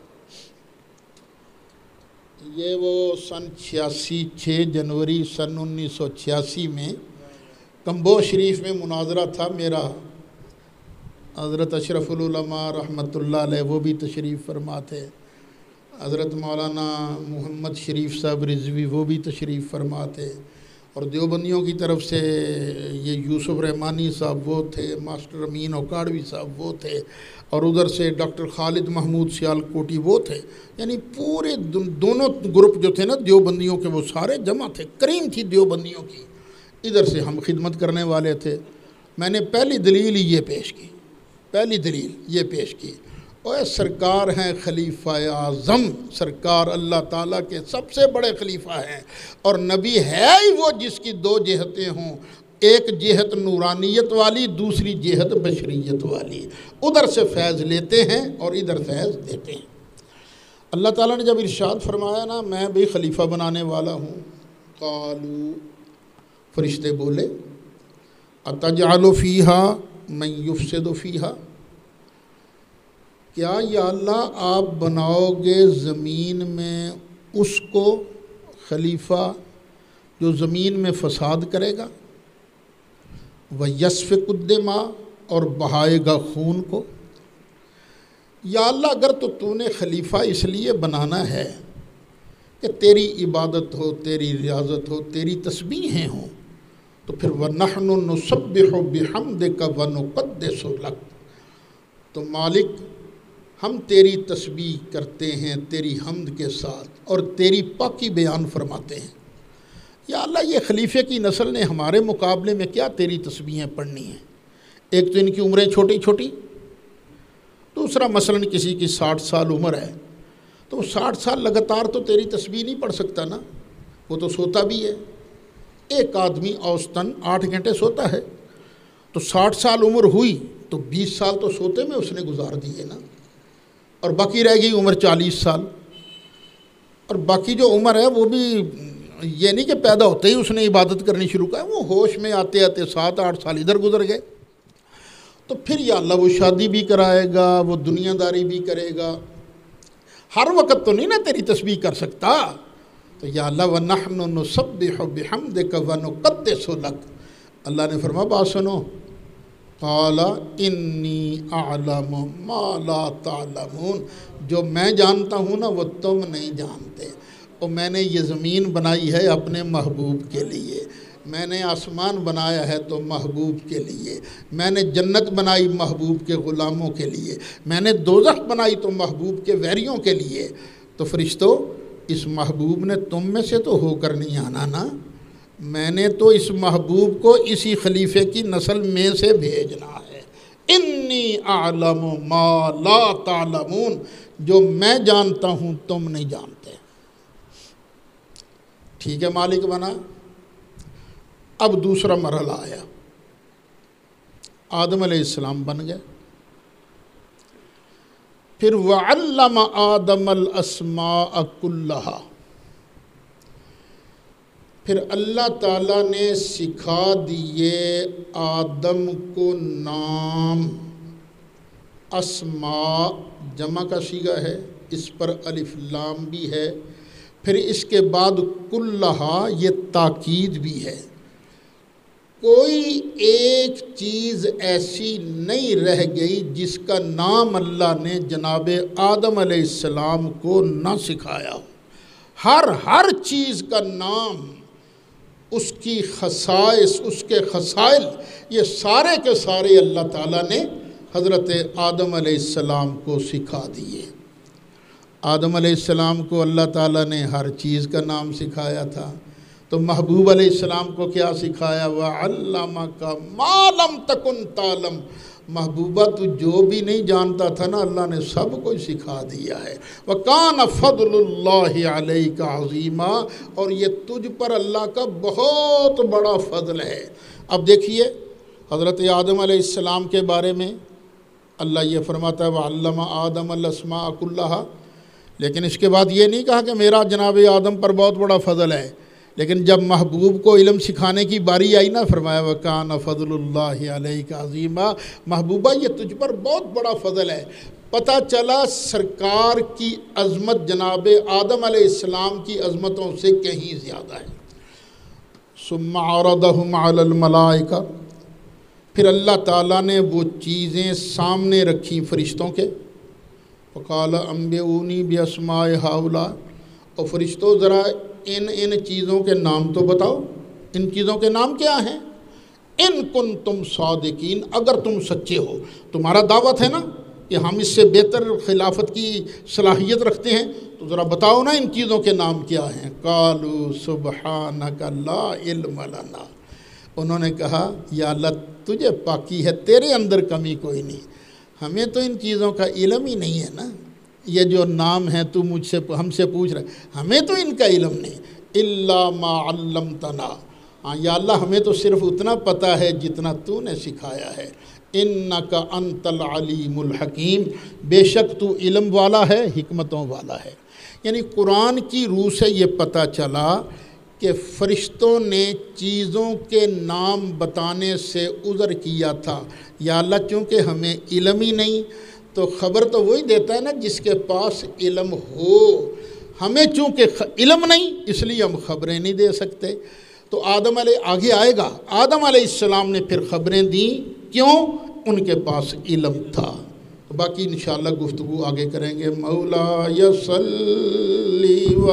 یہ وہ سن 6 جنوری سن 1986 میں کمبو شریف میں مناظرہ تھا میرا، حضرت اشرف العلماء رحمۃ اللہ علیہ وہ بھی تشریف فرما تھے، حضرت مولانا محمد شریف صاحب رضوی وہ بھی تشریف فرما تھے، اور دیوبندیوں کی طرف سے یہ یوسف رحمانی صاحب وہ تھے، ماسٹر امین اوکاڑوی صاحب وہ تھے، اور ادھر سے ڈاکٹر خالد محمود سیال کوٹی وہ تھے، یعنی پورے دونوں گروپ جو تھے نا دیوبندیوں کے وہ سارے جمع تھے، کریم تھی دیوبندیوں کی، ادھر سے ہم خدمت کرنے والے تھے۔ میں نے پہلی دلیل یہ پیش کی، پہلی دلیل یہ پیش کی، اور سرکار ہیں خلیفہ اعظم، سرکار اللہ تعالیٰ کے سب سے بڑے خلیفہ ہیں، اور نبی ہے ہی وہ جس کی 2 جہتیں ہوں، ایک جہت نورانیت والی، دوسری جہت بشریت والی، ادھر سے فیض لیتے ہیں اور ادھر فیض دیتے ہیں۔ اللہ تعالیٰ نے جب ارشاد فرمایا نا میں بھی خلیفہ بنانے والا ہوں، قالوا، فرشتے بولے، اتجعل فیہا من یفسد فیہا، کیا یا اللہ آپ بناؤ گے زمین میں اس کو خلیفہ جو زمین میں فساد کرے گا، وَيَسْفِكُ الدِّمَاءَ اور بہائے گا خون کو؟ یا اللہ اگر تو نے خلیفہ اس لیے بنانا ہے کہ تیری عبادت ہو، تیری ریاضت ہو، تیری تسبیحیں ہوں، تو پھر وَنَحْنُ نُسَبِّحُ بِحَمْدِكَ وَنُقَدِّسُ لَكَ، تو مالک ہم تیری تسبیح کرتے ہیں تیری حمد کے ساتھ اور تیری پاکی بیان فرماتے ہیں۔ یا اللہ یہ خلیفے کی نسل نے ہمارے مقابلے میں کیا تیری تسبیحیں پڑھنی ہیں؟ ایک تو ان کی عمریں چھوٹی چھوٹی، دوسرا مثلاً کسی کی 60 سال عمر ہے تو 60 سال لگاتار تو تیری تسبیح نہیں پڑھ سکتا نا، وہ تو سوتا بھی ہے۔ ایک آدمی اوسطاً 8 گھنٹے سوتا ہے، تو 60 سال عمر ہوئی تو 20 سال تو سوتے میں اس نے گزار دیے نا، اور باقی رہ گئی عمر 40 سال۔ اور باقی جو عمر ہے وہ بھی یہ نہیں کہ پیدا ہوتے ہی اس نے عبادت کرنی شروع کر، وہ ہوش میں آتے آتے 7-8 سال ادھر گزر گئے۔ تو پھر یا اللہ وہ شادی بھی کرائے گا، وہ دنیا داری بھی کرے گا، ہر وقت تو نہیں نا تیری تسبیح کر سکتا۔ تو یا اللہ وَنَحْنُ نُسَبِّحُ بِحَمْدِكَ وَنُقَدِّسُ لَكَ، اللہ نے فرمایا بات سنو، قَالَ إِنِّي أَعْلَمُ مَا لَا تَعْلَمُونَ، جو میں جانتا ہوں نا وہ تم نہیں جانتے۔ اور میں نے یہ زمین بنائی ہے اپنے محبوب کے لیے، میں نے آسمان بنایا ہے تو محبوب کے لیے، میں نے جنت بنائی محبوب کے غلاموں کے لیے، میں نے دوزخ بنائی تو محبوب کے ویریوں کے لیے۔ تو فرشتوں اس محبوب نے تم میں سے تو ہو کر نہیں آنا نا، میں نے تو اس محبوب کو اسی خلیفے کی نسل میں سے بھیجنا ہے۔ انی اعلم ما لا تعلمون، جو میں جانتا ہوں تم نہیں جانتے۔ ٹھیک ہے، مالک بنا۔ اب دوسرا مرحلہ آیا، آدم علیہ السلام بن گئے۔ پھر وَعَلَّمَ آدَمَ الْأَسْمَاءَ كُلَّهَا، پھر اللہ تعالیٰ نے سکھا دیے آدم کو نام۔ اسماء جمع کا صیغہ ہے، اس پر الف لام بھی ہے، پھر اس کے بعد کلہا یہ تاکید بھی ہے۔ کوئی ایک چیز ایسی نہیں رہ گئی جس کا نام اللہ نے جناب آدم علیہ السلام کو نہ سکھایا ہو۔ ہر چیز کا نام، اس کی خصائص، اس کے خصائل، یہ سارے کے سارے اللہ تعالیٰ نے حضرت آدم علیہ السلام کو سکھا دیے۔ آدم علیہ السلام کو اللہ تعالیٰ نے ہر چیز کا نام سکھایا تھا، تو محبوب علیہ السلام کو کیا سکھایا؟ وَعَلَّمَكَ مَا لَمْ تَكُنْ تَعْلَمْ، محبوبہ تو جو بھی نہیں جانتا تھا نا اللہ نے سب کو سکھا دیا ہے۔ وَكَانَ فَضْلُ اللَّهِ عَلَيْكَ عَظِيمًا، اور یہ تجھ پر اللہ کا بہت بڑا فضل ہے۔ اب دیکھیے حضرت آدم علیہ السلام کے بارے میں اللہ یہ فرماتا ہے وَعَلَّمَ آدَمَ الْأَسْمَاءَ كُلَّهَا، لیکن اس کے بعد یہ نہیں کہا کہ میرا جناب آدم پر بہت بڑا فضل ہے، لیکن جب محبوب کو علم سکھانے کی باری آئی نا فرمایا وَكَانَ فَضْلُ اللَّهِ عَلَيْكَ عَظِيمًا، محبوبہ یہ تجھ پر بہت بڑا فضل ہے۔ پتہ چلا سرکار کی عظمت جناب آدم علیہ السلام کی عظمتوں سے کہیں زیادہ ہے۔ ثُمَّ عَرَضَهُمْ عَلَى الْمَلَائِكَةِ، پھر اللہ تعالیٰ نے وہ چیزیں سامنے رکھی فرشتوں کے۔ فقال انبئونی باسماء ہؤلاء، اور فرشتوں ذرا ان چیزوں کے نام تو بتاؤ، ان چیزوں کے نام کیا ہیں؟ ان کنتم صادقین، اگر تم سچے ہو، تمہارا دعوت ہے نا کہ ہم اس سے بہتر خلافت کی صلاحیت رکھتے ہیں، تو ذرا بتاؤ نا ان چیزوں کے نام کیا ہیں۔ قالوا سبحانک لا علم لنا، انہوں نے کہا یا اللہ تجھے پاکی ہے، تیرے اندر کمی کوئی نہیں، ہمیں تو ان چیزوں کا علم ہی نہیں ہے نا، یہ جو نام ہیں تو ہم سے پوچھ رہے، ہمیں تو ان کا علم نہیں۔ الا ما علمتنا، ہاں یا اللہ ہمیں تو صرف اتنا پتہ ہے جتنا تو نے سکھایا ہے۔ انک انت العلیم الحکیم، بے شک تو علم والا ہے، حکمتوں والا ہے۔ یعنی قرآن کی روح سے یہ پتہ چلا کہ فرشتوں نے چیزوں کے نام بتانے سے عذر کیا تھا، یا اللہ چونکہ ہمیں علم ہی نہیں، تو خبر تو وہی دیتا ہے نا جس کے پاس علم ہو، ہمیں چونکہ علم نہیں اس لیے ہم خبریں نہیں دے سکتے۔ تو آدم علیہ آگے آئے گا، آدم علیہ السلام نے پھر خبریں دیں، کیوں؟ ان کے پاس علم تھا۔ باقی انشاءاللہ گفتگو آگے کریں گے۔ مولا یصلی و